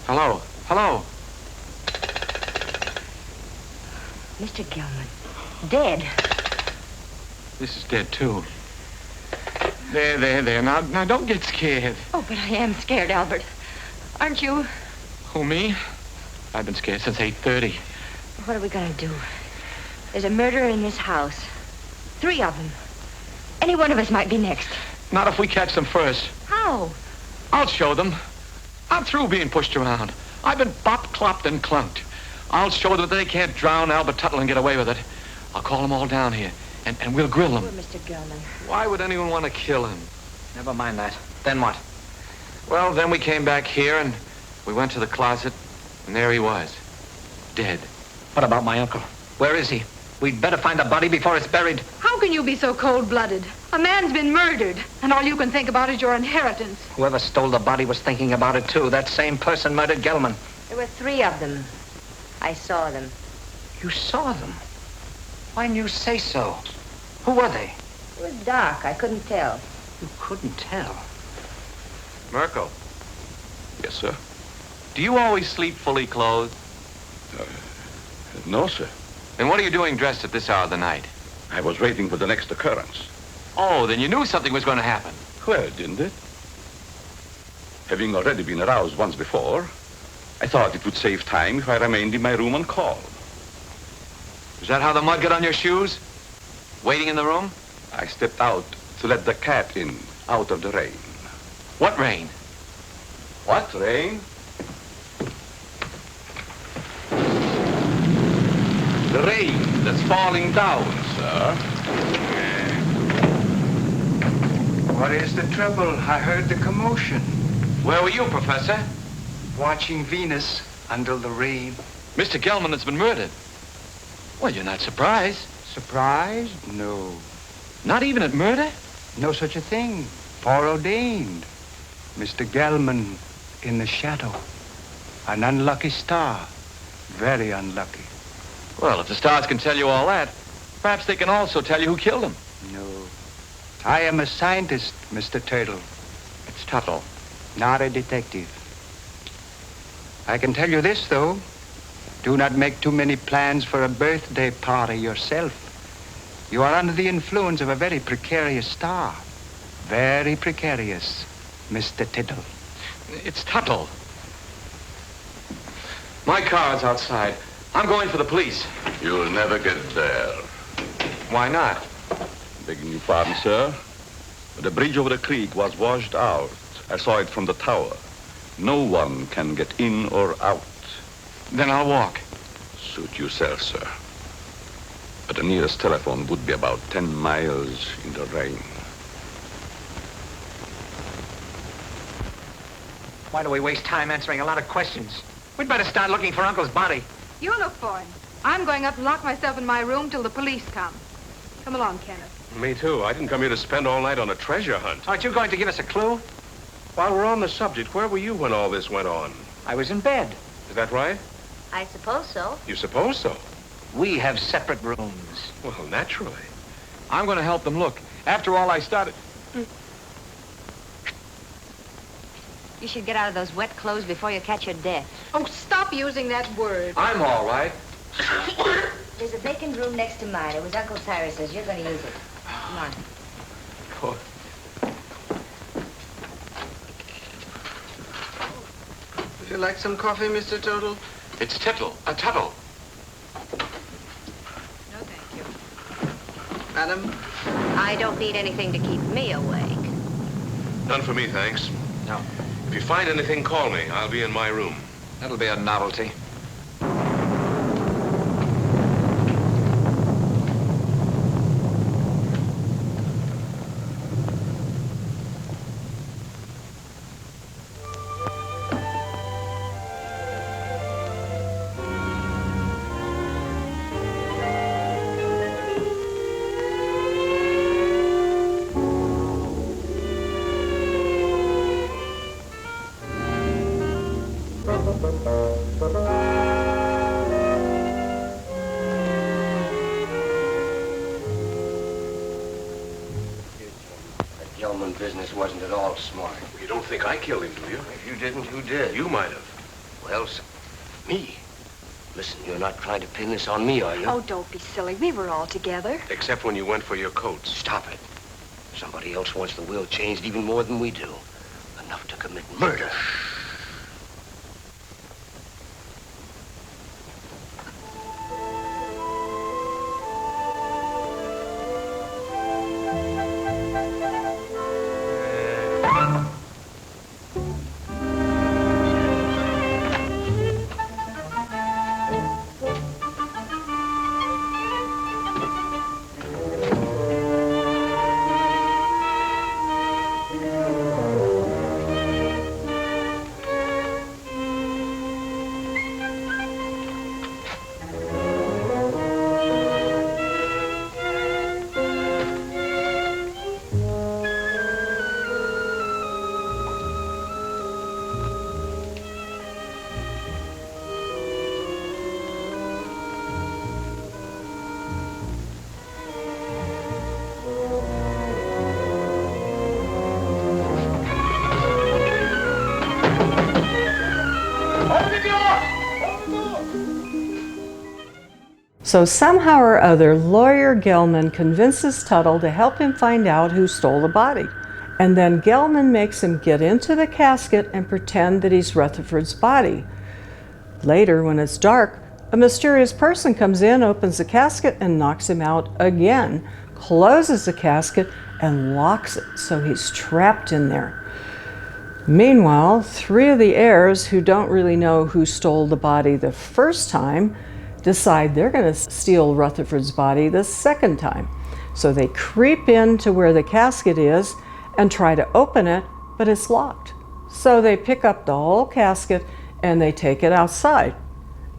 Hello? Mr. Gelman, dead. This is dead, too. There. Now, don't get scared. Oh, but I am scared, Albert. Aren't you? Who, me? I've been scared since 8:30. What are we going to do? There's a murderer in this house. 3 of them. Any one of us might be next. Not if we catch them first. How? I'll show them. I'm through being pushed around. I've been bopped, clopped, and clunked. I'll show them that they can't drown Albert Tuttle and get away with it. I'll call them all down here, and we'll grill them. Poor Mr. Gelman. Why would anyone want to kill him? Never mind that. Then what? Well, then we came back here, and we went to the closet, and there he was. Dead. What about my uncle? Where is he? We'd better find the body before it's buried. How can you be so cold-blooded? A man's been murdered, and all you can think about is your inheritance. Whoever stole the body was thinking about it, too. That same person murdered Gelman. There were 3 of them. I saw them. You saw them? Why didn't you say so? Who were they? It was dark. I couldn't tell. You couldn't tell? Merkel, Yes, sir. do you always sleep fully clothed? No, sir. And what are you doing dressed at this hour of the night? I was waiting for the next occurrence. Oh, then you knew something was going to happen. Well, didn't it? Having already been aroused once before, I thought it would save time if I remained in my room on call. Is that how the mud got on your shoes? Waiting in the room? I stepped out to let the cat in, out of the rain. What rain? What rain? The rain that's falling down, sir. What is the trouble? I heard the commotion. Where were you, Professor? Watching Venus under the rain. Mr. Gelman has been murdered. Well, you're not surprised. Surprised? No. Not even at murder? No such a thing. Foreordained. Mr. Gelman in the shadow. An unlucky star. Very unlucky. Well, if the stars can tell you all that, perhaps they can also tell you who killed him. No. I am a scientist, Mr. Turtle. It's Tuttle. Not a detective. I can tell you this, though. Do not make too many plans for a birthday party yourself. You are under the influence of a very precarious star. Very precarious, Mr. Tittle. It's Tuttle. My car is outside. I'm going for the police. You'll never get there. Why not? Begging your pardon, sir. The bridge over the creek was washed out. I saw it from the tower. No one can get in or out. Then I'll walk. Suit yourself, sir. But the nearest telephone would be about 10 miles in the rain. Why do we waste time answering a lot of questions? We'd better start looking for Uncle's body. You look for him. I'm going up and lock myself in my room till the police come. Come along, Kenneth. Me too. I didn't come here to spend all night on a treasure hunt. Aren't you going to give us a clue? While we're on the subject, where were you when all this went on? I was in bed. Is that right? I suppose so. You suppose so? We have separate rooms. Well, naturally. I'm going to help them look. After all, I started... You should get out of those wet clothes before you catch your death. Oh, stop using that word. I'm all right. There's a vacant room next to mine. It was Uncle Cyrus's. You're going to use it. Come on. Oh. Would you like some coffee, Mr. Turtle? It's Tuttle. Tuttle. No, thank you. Madam? I don't need anything to keep me awake. None for me, thanks. No. If you find anything, call me. I'll be in my room. That'll be a novelty. Business wasn't at all smart. You don't think I killed him, do you? If you didn't, who did? You might have. Well, me. Listen, you're not trying to pin this on me, are you? Oh, don't be silly. We were all together. Except when you went for your coats. Stop it. Somebody else wants the will changed even more than we do. Enough to commit murder. So somehow or other, lawyer Gelman convinces Tuttle to help him find out who stole the body. And then Gelman makes him get into the casket and pretend that he's Rutherford's body. Later, when it's dark, a mysterious person comes in, opens the casket, and knocks him out again, closes the casket, and locks it, so he's trapped in there. Meanwhile, 3 of the heirs, who don't really know who stole the body the first time, decide they're going to steal Rutherford's body the second time. So they creep into where the casket is and try to open it, but it's locked. So they pick up the whole casket and they take it outside.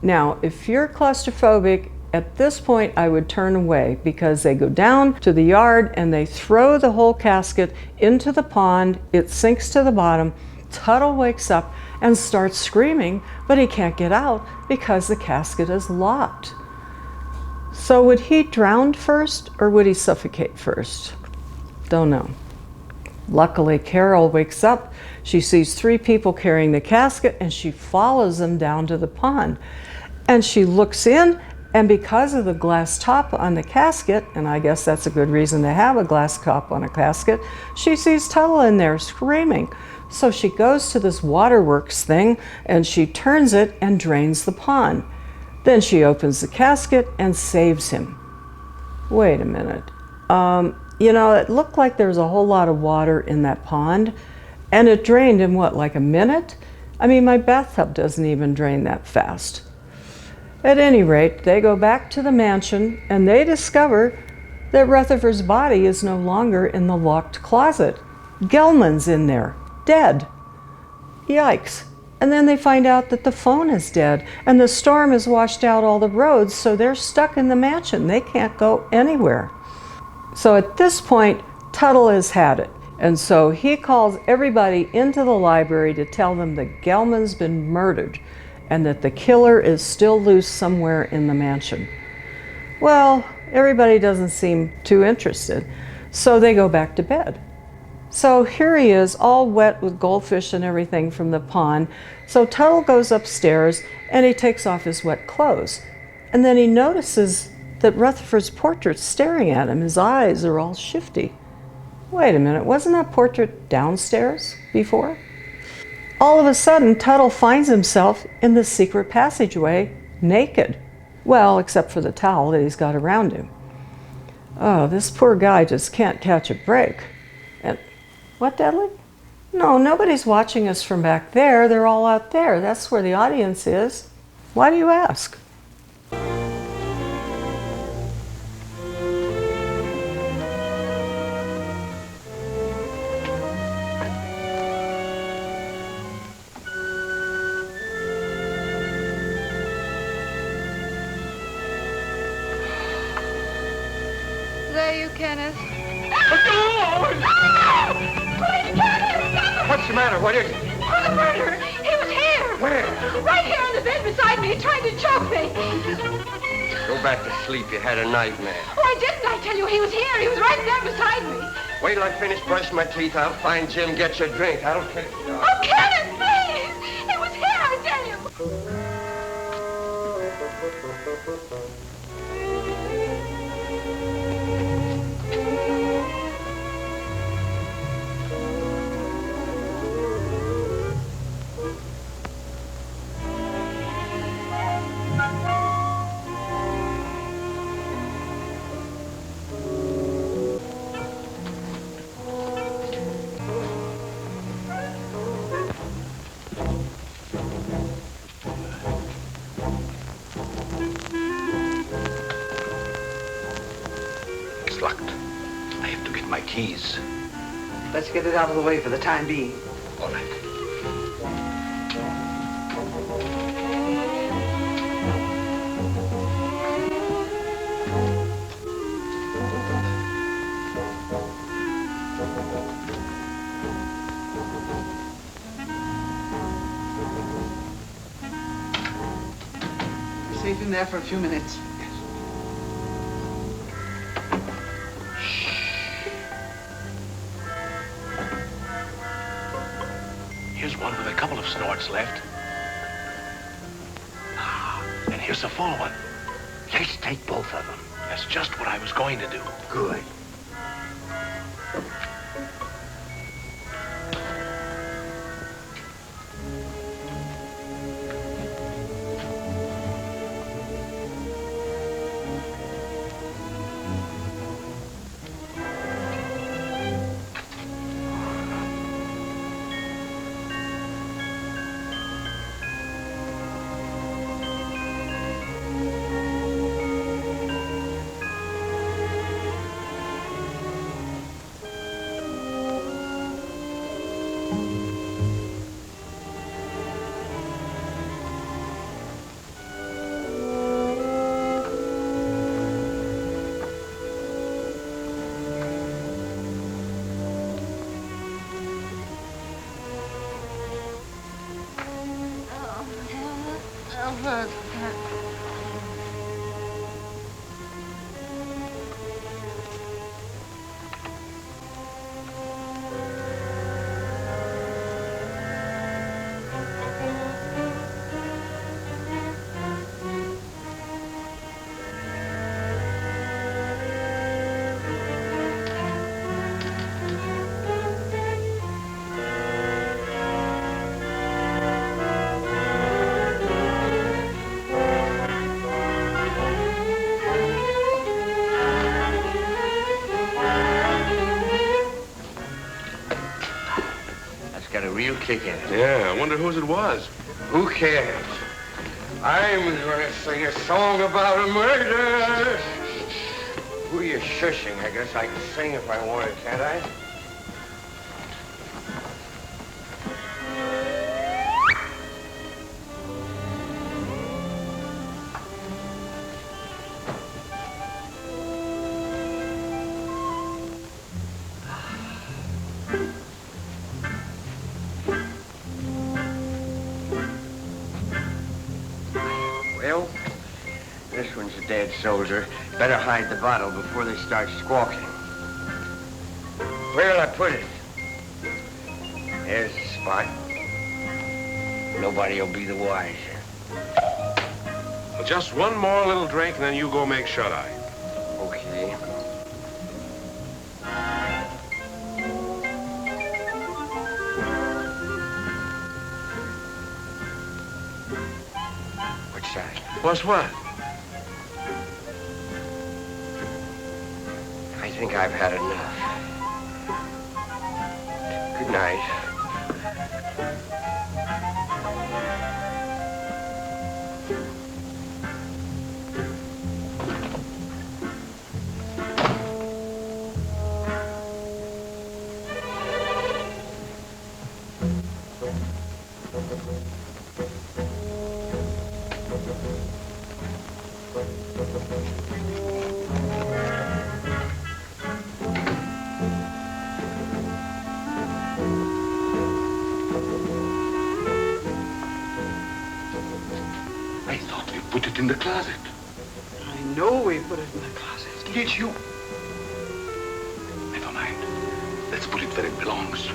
Now, if you're claustrophobic, at this point I would turn away because they go down to the yard and they throw the whole casket into the pond. It sinks to the bottom. Tuttle wakes up and starts screaming, but he can't get out because the casket is locked. So would he drown first or would he suffocate first? Don't know. Luckily, Carol wakes up. She sees 3 people carrying the casket and she follows them down to the pond. And she looks in, and because of the glass top on the casket, and I guess that's a good reason to have a glass top on a casket, she sees Tuttle in there screaming. So she goes to this waterworks thing and she turns it and drains the pond. Then she opens the casket and saves him. Wait a minute. You know, it looked like there was a whole lot of water in that pond, and it drained in what, like a minute? I mean, my bathtub doesn't even drain that fast. At any rate, they go back to the mansion and they discover that Rutherford's body is no longer in the locked closet. Gelman's in there, dead. Yikes. And then they find out that the phone is dead and the storm has washed out all the roads, so they're stuck in the mansion. They can't go anywhere. So at this point, Tuttle has had it. And so he calls everybody into the library to tell them that Gelman's been murdered and that the killer is still loose somewhere in the mansion. Well, everybody doesn't seem too interested, so they go back to bed. So here he is, all wet with goldfish and everything from the pond. So Tuttle goes upstairs and he takes off his wet clothes. And then he notices that Rutherford's portrait's staring at him. His eyes are all shifty. Wait a minute, wasn't that portrait downstairs before? All of a sudden, Tuttle finds himself in the secret passageway, naked. Well, except for the towel that he's got around him. Oh, this poor guy just can't catch a break. And what, Deadly? No, nobody's watching us from back there. They're all out there. That's where the audience is. Why do you ask? Kenneth. What's the matter? What is it? Oh, the murderer! He was here! Where? Right here on the bed beside me. He tried to choke me. Go back to sleep. You had a nightmare. Oh, I didn't. I tell you, he was here. He was right there beside me. Wait till I finish brushing my teeth. I'll find Jim, get you a drink. I don't care. Oh, Kenneth, please! He was here, I tell you. Keys. Let's get it out of the way for the time being. All right. You're safe in there for a few minutes. Here's one with a couple of snorts left. And here's the full one. Let's take both of them. That's just what I was going to do. Good. real kick-in. Yeah, I wonder whose it was. Who cares? I'm gonna sing a song about a murder. Who are you shushing? I guess I can sing if I wanted, can't I? Well, this one's a dead soldier. Better hide the bottle before they start squawking. Where'll I put it? There's the spot. Nobody'll be the wiser. Well, just one more little drink, and then you go make shut-eye. Okay. What's that? What's what? I think I've had enough. Good night. I thought we put it in the closet. I know we put it in the closet. Did you? Never mind. Let's put it where it belongs.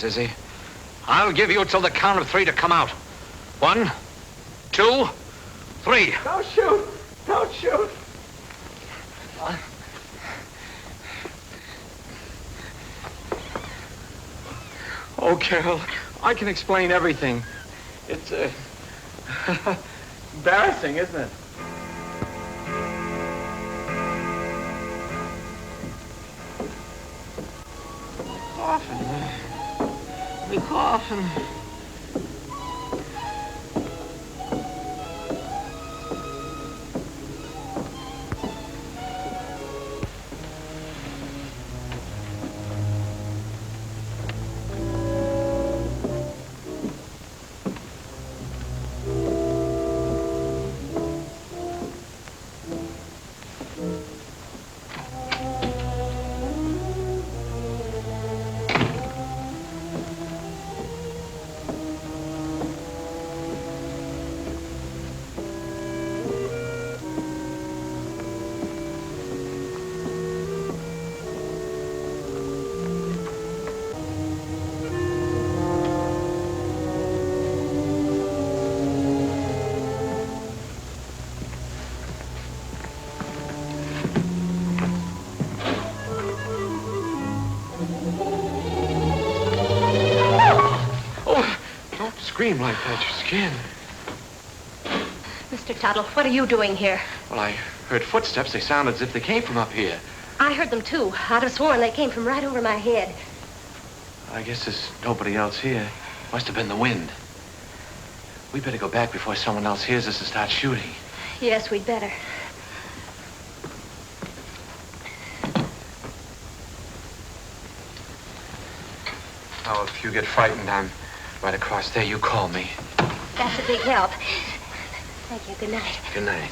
Is he? I'll give you till the count of 3 to come out. 1, 2, 3. Don't shoot! Don't shoot! Oh, Carol, I can explain everything. It's embarrassing, isn't it? Me coughing. Scream like that, your skin. Mr. Tuttle, what are you doing here? Well, I heard footsteps. They sounded as if they came from up here. I heard them too. I'd have sworn they came from right over my head. I guess there's nobody else here. Must have been the wind. We better go back before someone else hears us and starts shooting. Yes, we'd better. Now, if you get frightened, I'm right across there. You call me. That's a big help. Thank you. Good night. Good night.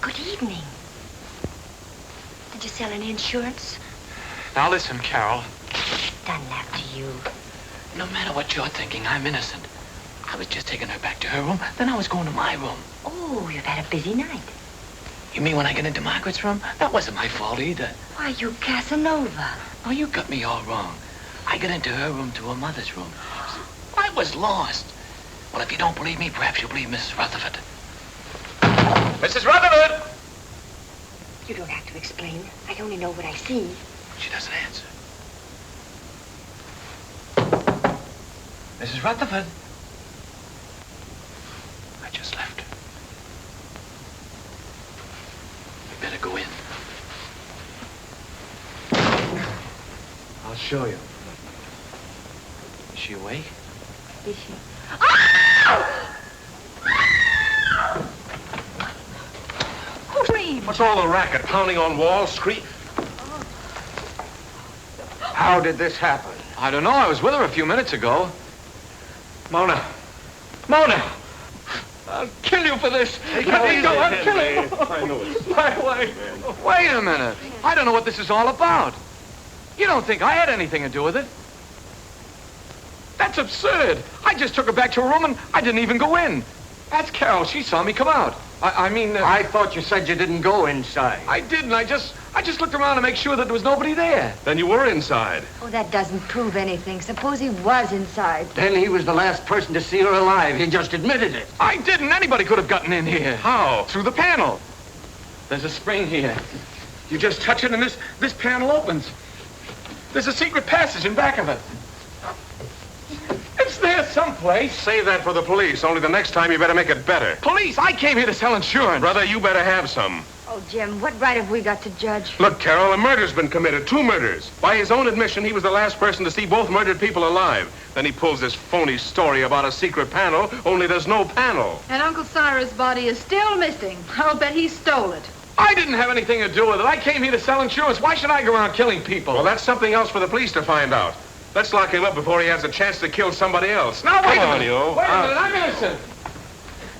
Good evening. Did you sell any insurance? Now listen, Carol. Done that to you. No matter what you're thinking, I'm innocent. I was just taking her back to her room, then I was going to my room. Oh, you've had a busy night. You mean when I got into Margaret's room? That wasn't my fault either. Why, you Casanova. Oh, you got me all wrong. I got into her room to her mother's room. I was lost. Well, if you don't believe me, perhaps you'll believe Mrs. Rutherford. Mrs. Rutherford! You don't have to explain. I only know what I see. She doesn't answer. Mrs. Rutherford. I just left her. We better go in. I'll show you. Is she awake? Is she? Who screamed? What's all the racket? Pounding on walls, scream? How did this happen? I don't know. I was with her a few minutes ago. Mona! Mona! I'll kill you for this. Let me go. I'll kill you. I know it. Wait a minute. I don't know what this is all about. You don't think I had anything to do with it? That's absurd. I just took her back to her room and I didn't even go in. That's Carol. She saw me come out. I mean... I thought you said you didn't go inside. I didn't. I just looked around to make sure that there was nobody there. Then you were inside. Oh, that doesn't prove anything. Suppose he was inside. Then he was the last person to see her alive. He just admitted it. I didn't. Anybody could have gotten in here. How? Through the panel. There's a spring here. You just touch it and this panel opens. There's a secret passage in back of it. It's there someplace. Save that for the police. Only the next time you better make it better. Police? I came here to sell insurance. Brother, you better have some. Oh, Jim, what right have we got to judge? Look, Carol, a murder's been committed. 2 murders. By his own admission, he was the last person to see both murdered people alive. Then he pulls this phony story about a secret panel, only there's no panel. And Uncle Cyrus' body is still missing. I'll bet he stole it. I didn't have anything to do with it. I came here to sell insurance. Why should I go around killing people? Well, that's something else for the police to find out. Let's lock him up before he has a chance to kill somebody else. Now, wait Come a on, minute. you. Wait a minute. I'm innocent.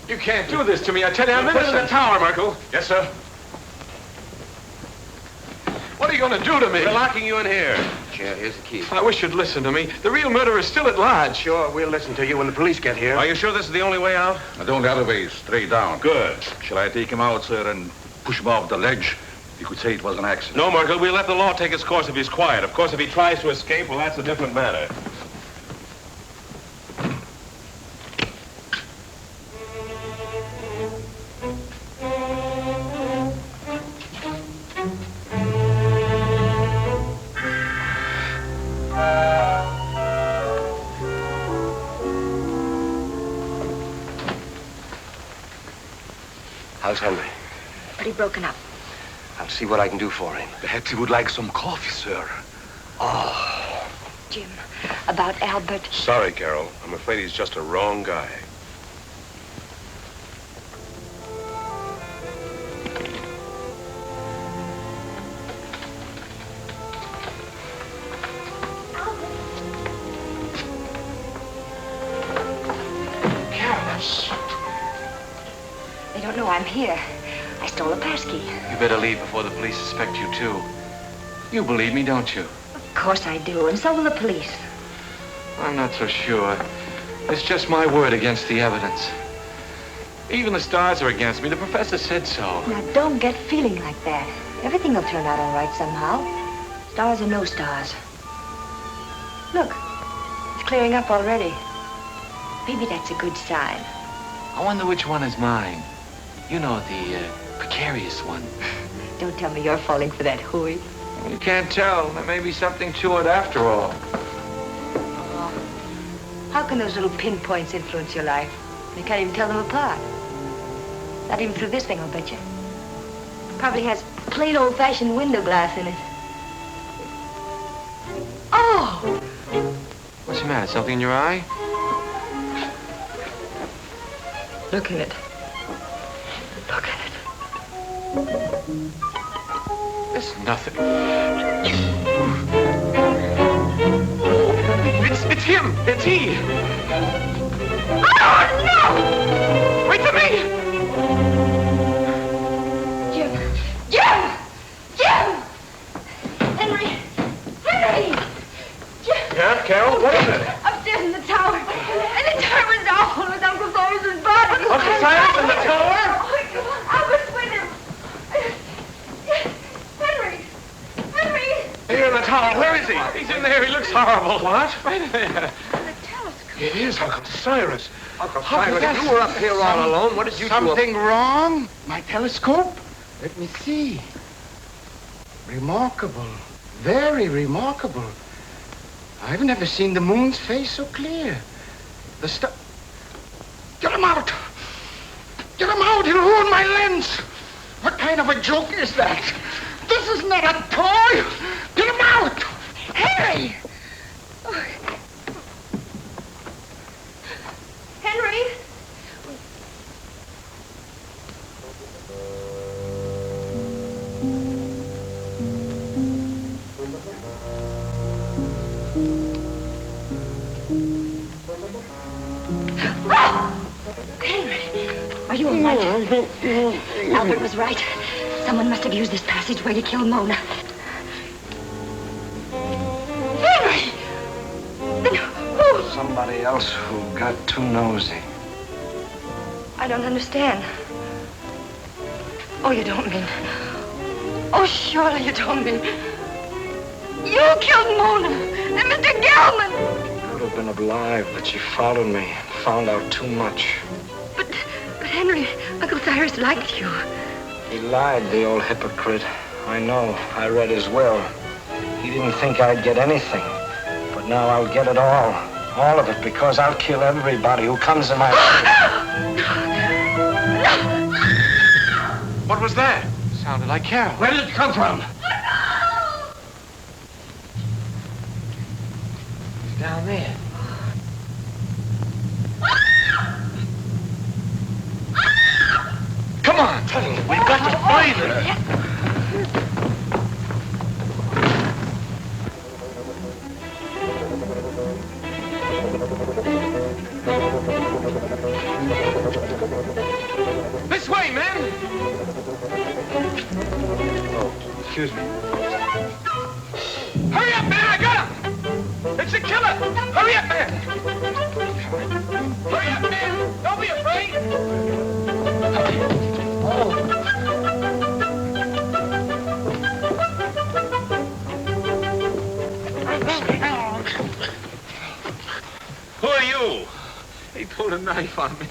You can't do this to me. I tell you, I'm Put him in the innocent. tower, Merkel. Yes, sir. What are you going to do to me? We're locking you in here. Here, here's the key. I wish you'd listen to me. The real murderer is still at large. Sure, we'll listen to you when the police get here. Are you sure this is the only way out? The only other way is straight down. Good. Shall I take him out, sir, and push him off the ledge? You could say it was an accident. No, Merkel, we'll let the law take its course if he's quiet. Of course, if he tries to escape, well, that's a different matter. How's Henry? Pretty broken up. I'll see what I can do for him. Perhaps he would like some coffee, sir. Oh. Jim, about Albert. Sorry, Carol. I'm afraid he's just a wrong guy. They don't know I'm here. I stole a passkey. You better leave before the police suspect you, too. You believe me, don't you? Of course I do, and so will the police. I'm not so sure. It's just my word against the evidence. Even the stars are against me. The professor said so. Now, don't get feeling like that. Everything will turn out all right somehow. Stars or no stars. Look, it's clearing up already. Maybe that's a good sign. I wonder which one is mine. You know, the precarious one. Don't tell me you're falling for that hooey. You can't tell. There may be something to it after all. How can those little pinpoints influence your life? You can't even tell them apart. Not even through this thing, I'll bet you. Probably has plain old-fashioned window glass in it. Oh! What's the matter? Something in your eye? Look at it. Look at it. It's nothing. It's him. It's he. Oh, no! Wait for me! Jim! Jim! Jim! Henry! Henry! Jim! Yeah, Carol, what is it? Upstairs in the tower. And the tower was awful with Uncle Cyrus's body. Uncle Cyrus in the tower? I was with him. Henry! Henry! Here in the tower. Where is he? He's in there. He looks horrible. What? Right there. It is Uncle Cyrus. Uncle Cyrus, you were up here all alone. What did you do? Something wrong? My telescope? Let me see. Remarkable. Very remarkable. I've never seen the moon's face so clear. The star... Get him out! Get him out! He'll ruin my lens! What kind of a joke is that? This is not a toy! Get him out! Hey! Henry! Henry, are you all right? Albert was right. Someone must have used this passageway to kill Mona. Henry! Then who? Somebody else who got too nosy. I don't understand. Oh, you don't mean... Oh, surely you don't mean... You killed Mona and Mr. Gelman! Could have been alive, but she followed me and found out too much. But Henry, Uncle Cyrus liked you. He lied, the old hypocrite. I know. I read his will. He didn't think I'd get anything. But now I'll get it all. All of it, because I'll kill everybody who comes in my way. What was that? Sounded like Carol. Where did it come from? It's down there. Come on, Teddy. We've got to find her. This way, man! Oh, excuse me. Hurry up, man! I got him! It's a killer! Hurry up, man! Hurry up, man! Don't be afraid! Who are you? He pulled a knife on me.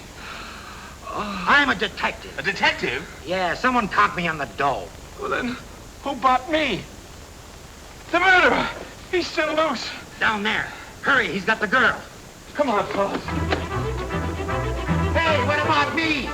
I'm a detective. A detective? Yeah, someone caught me on the dough. Well, then, who bought me? The murderer! He's still loose. Down there. Hurry, he's got the girl. Come on, fellas. Hey, what about me?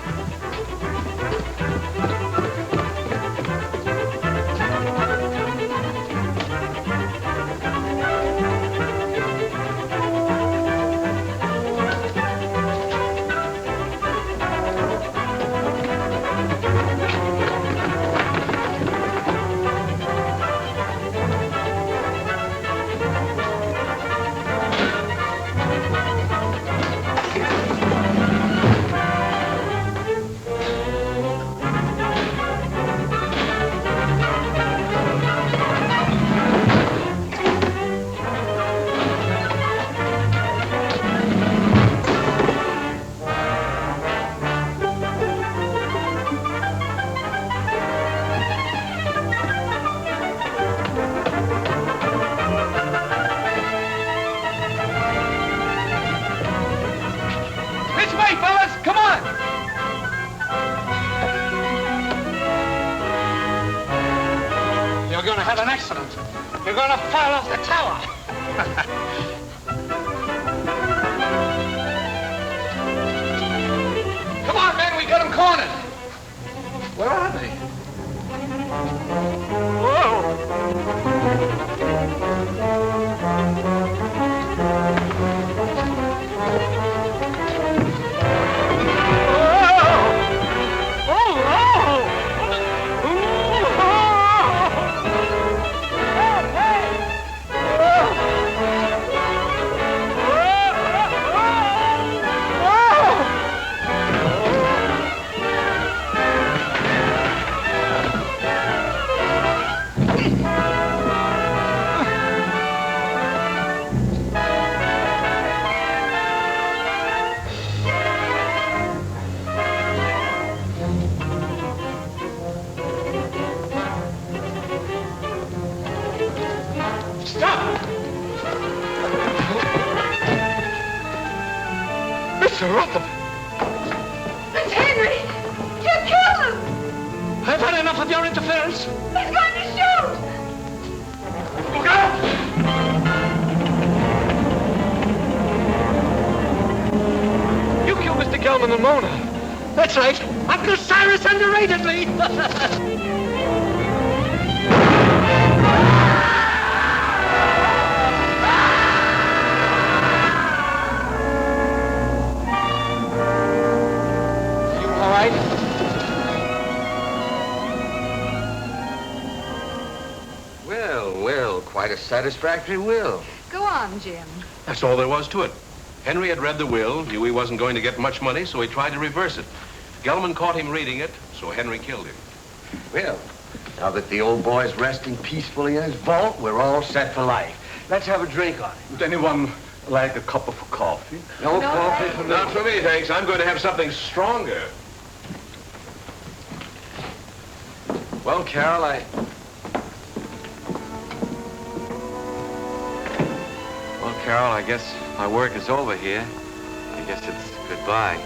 You're going to have an accident. You're going to fall off the tower. Come on, man, we got them cornered. Where are they? Mr. Rutherford! It's Henry! You killed him! I've had enough of your interference. He's going to shoot! Look out! You killed Mr. Gelman and Mona. That's right. Uncle Cyrus underratedly. Well, quite a satisfactory will. Go on, Jim. That's all there was to it. Henry had read the will, knew he wasn't going to get much money, so he tried to reverse it. Gelman caught him reading it, so Henry killed him. Well, now that the old boy's resting peacefully in his vault, we're all set for life. Let's have a drink on it. Would anyone like a cup of coffee? No coffee for me. Not for me, thanks. I'm going to have something stronger. Well, Carol, Well, Carol, I guess my work is over here. I guess it's goodbye.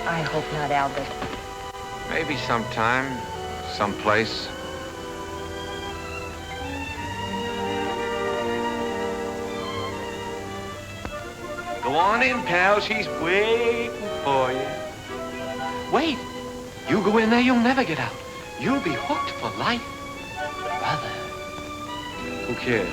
I hope not, Albert. Maybe sometime, someplace. Go on in, pal. She's waiting for you. Wait. You go in there, you'll never get out. You'll be hooked for life. Brother. Who cares?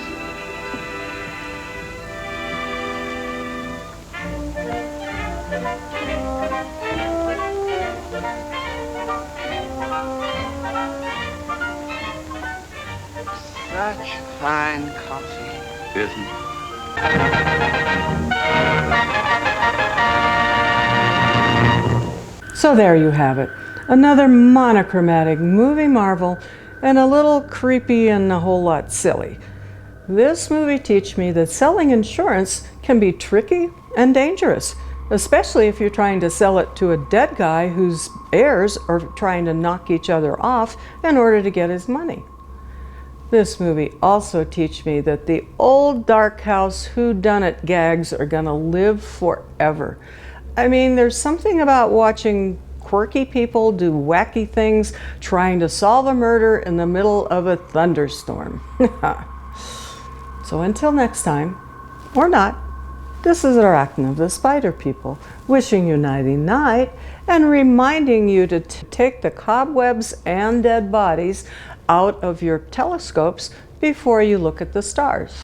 Such fine coffee. Isn't it? So there you have it. Another monochromatic movie marvel, and a little creepy and a whole lot silly. This movie teaches me that selling insurance can be tricky and dangerous, especially if you're trying to sell it to a dead guy whose heirs are trying to knock each other off in order to get his money. This movie also teaches me that the old dark house whodunnit gags are gonna live forever. I mean, there's something about watching quirky people do wacky things trying to solve a murder in the middle of a thunderstorm. So until next time, or not, this is Arachna of the Spider People, wishing you nighty night and reminding you to take the cobwebs and dead bodies out of your telescopes before you look at the stars.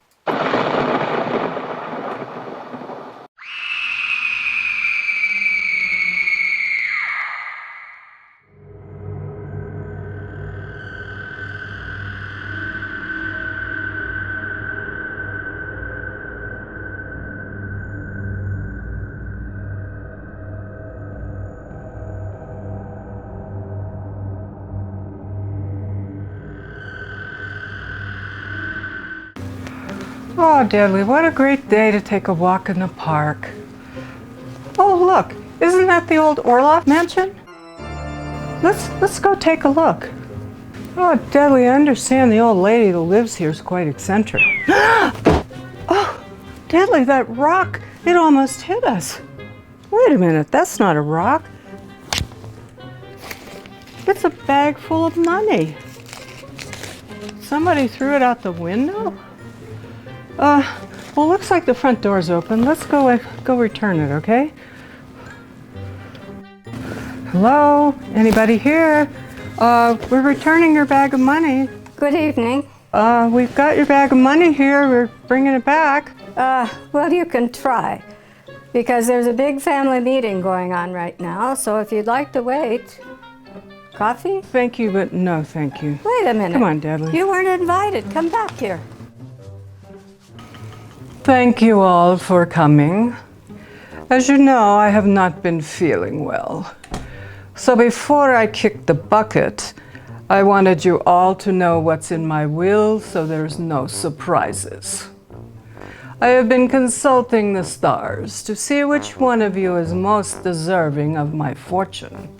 Oh, Deadly, what a great day to take a walk in the park. Oh, look, isn't that the old Orloff mansion? Let's go take a look. Oh, Deadly, I understand the old lady who lives here is quite eccentric. Oh, Deadly, that rock, it almost hit us. Wait a minute, that's not a rock. It's a bag full of money. Somebody threw it out the window? Well, looks like the front door's open. Let's go return it, okay? Hello? Anybody here? We're returning your bag of money. Good evening. We've got your bag of money here. We're bringing it back. Well, you can try, because there's a big family meeting going on right now, so if you'd like to wait. Coffee? Thank you, but no, thank you. Wait a minute. Come on, Deadly. You weren't invited. Come back here. Thank you all for coming. As you know, I have not been feeling well. So before I kick the bucket, I wanted you all to know what's in my will so there's no surprises. I have been consulting the stars to see which one of you is most deserving of my fortune.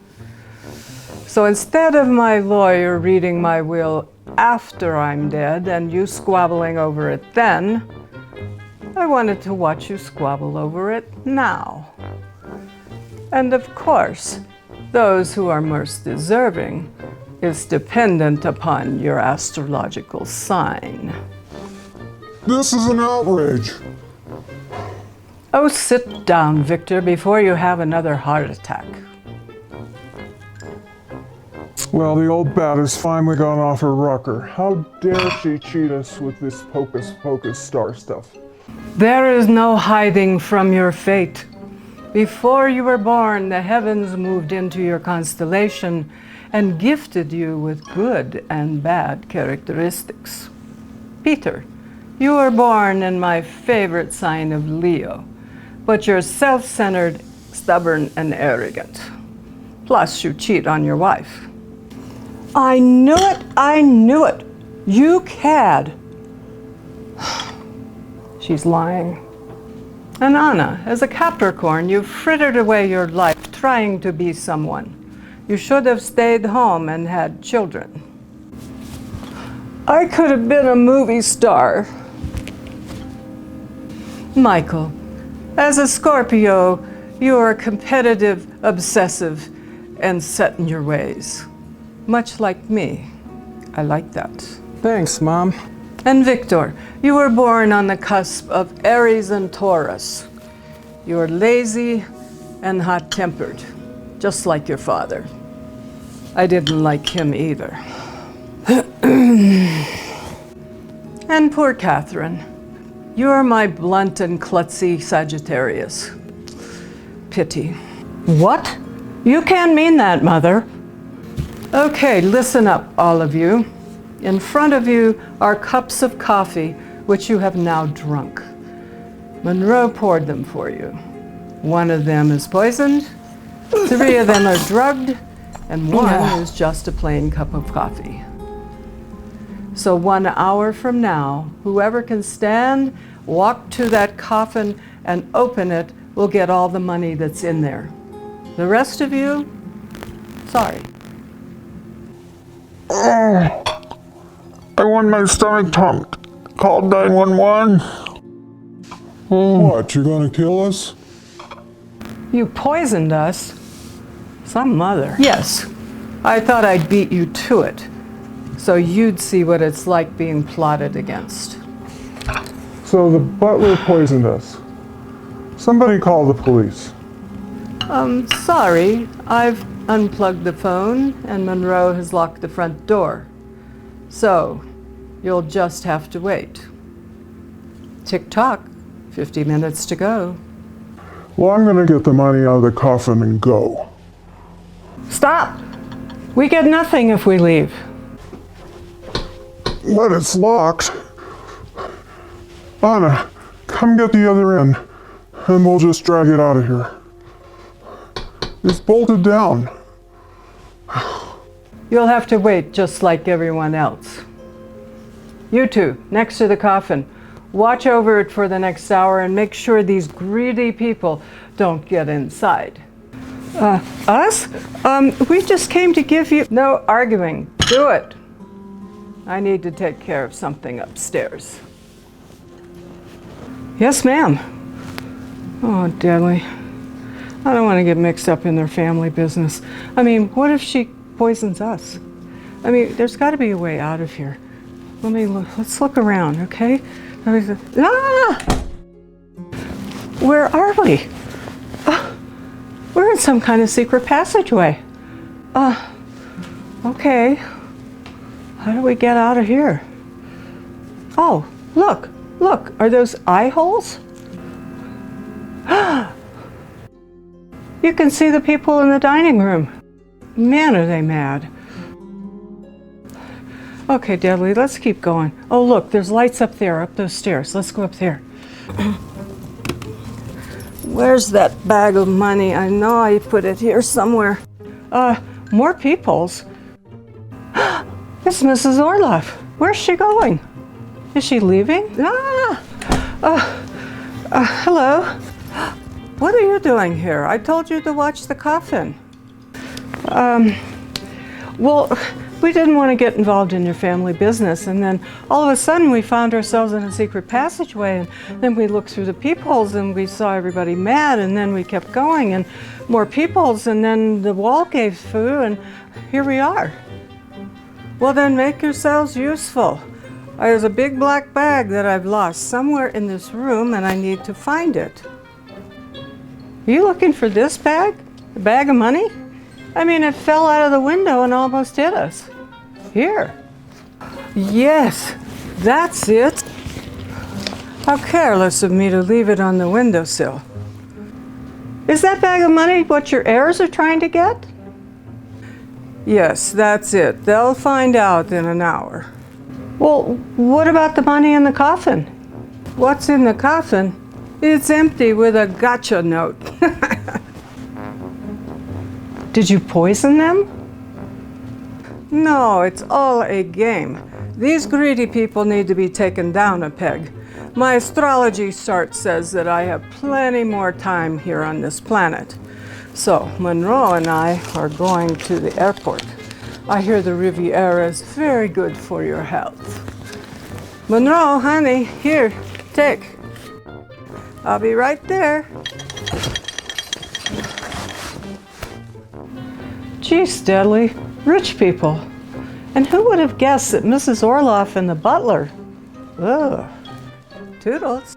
So instead of my lawyer reading my will after I'm dead and you squabbling over it then, I wanted to watch you squabble over it now. And of course, those who are most deserving is dependent upon your astrological sign. This is an outrage. Oh, sit down, Victor, before you have another heart attack. Well, the old bat has finally gone off her rocker. How dare she cheat us with this hocus pocus star stuff? There is no hiding from your fate. Before you were born, the heavens moved into your constellation and gifted you with good and bad characteristics. Peter, you were born in my favorite sign of Leo, but you're self-centered, stubborn, and arrogant. Plus, you cheat on your wife. I knew it! I knew it! You cad! She's lying. And Anna, as a Capricorn, you frittered away your life trying to be someone. You should have stayed home and had children. I could have been a movie star. Michael, as a Scorpio, you are competitive, obsessive, and set in your ways. Much like me. I like that. Thanks, Mom. And Victor, you were born on the cusp of Aries and Taurus. You are lazy and hot-tempered, just like your father. I didn't like him either. And poor Catherine, you're my blunt and klutzy Sagittarius. Pity. What? You can't mean that, Mother. Okay, listen up, all of you. In front of you are cups of coffee, which you have now drunk. Monroe poured them for you. One of them is poisoned, 3 of them are drugged, and 1 is just a plain cup of coffee. So 1 hour from now, whoever can stand, walk to that coffin and open it will get all the money that's in there. The rest of you, sorry. I want my stomach pumped. Call 911. What, you gonna kill us? You poisoned us? Some mother. Yes, I thought I'd beat you to it, so you'd see what it's like being plotted against. So the butler poisoned us. Somebody call the police. Sorry, I've unplugged the phone and Monroe has locked the front door. So, you'll just have to wait. Tick-tock, 50 minutes to go. Well, I'm gonna get the money out of the coffin and go. Stop! We get nothing if we leave. But it's locked. Anna, come get the other end, and we'll just drag it out of here. It's bolted down. You'll have to wait just like everyone else. You two, next to the coffin, watch over it for the next hour and make sure these greedy people don't get inside. Us? We just came to give you... No arguing. Do it. I need to take care of something upstairs. Yes, ma'am. Oh, Deadly. I don't want to get mixed up in their family business. I mean, what if she poisons us? I mean, there's got to be a way out of here. Let's look around, okay? Ah! Where are we? We're in some kind of secret passageway. Okay. How do we get out of here? Oh, look, are those eye holes? You can see the people in the dining room. Man, are they mad. Okay, Deadly, let's keep going. Oh, look, there's lights up there, up those stairs. Let's go up there. Where's that bag of money? I know I put it here somewhere. More peoples. It's Mrs. Orloff. Where's she going? Is she leaving? Hello. What are you doing here? I told you to watch the coffin. Well, We didn't want to get involved in your family business, and then all of a sudden we found ourselves in a secret passageway, and then we looked through the peepholes and we saw everybody mad, and then we kept going, and more peepholes, and then the wall gave through, and here we are. Well, then make yourselves useful. There's a big black bag that I've lost somewhere in this room, and I need to find it. Are you looking for this bag? The bag of money? I mean, it fell out of the window and almost hit us. Here. Yes, that's it. How careless of me to leave it on the windowsill. Is that bag of money what your heirs are trying to get? Yes, that's it. They'll find out in an hour. Well, what about the money in the coffin? What's in the coffin? It's empty with a gotcha note. Did you poison them? No, it's all a game. These greedy people need to be taken down a peg. My astrology chart says that I have plenty more time here on this planet. So, Monroe and I are going to the airport. I hear the Riviera is very good for your health. Monroe, honey, here, take. I'll be right there. Geez, Deadly, rich people. And who would have guessed that Mrs. Orloff and the butler? Ugh. Toodles.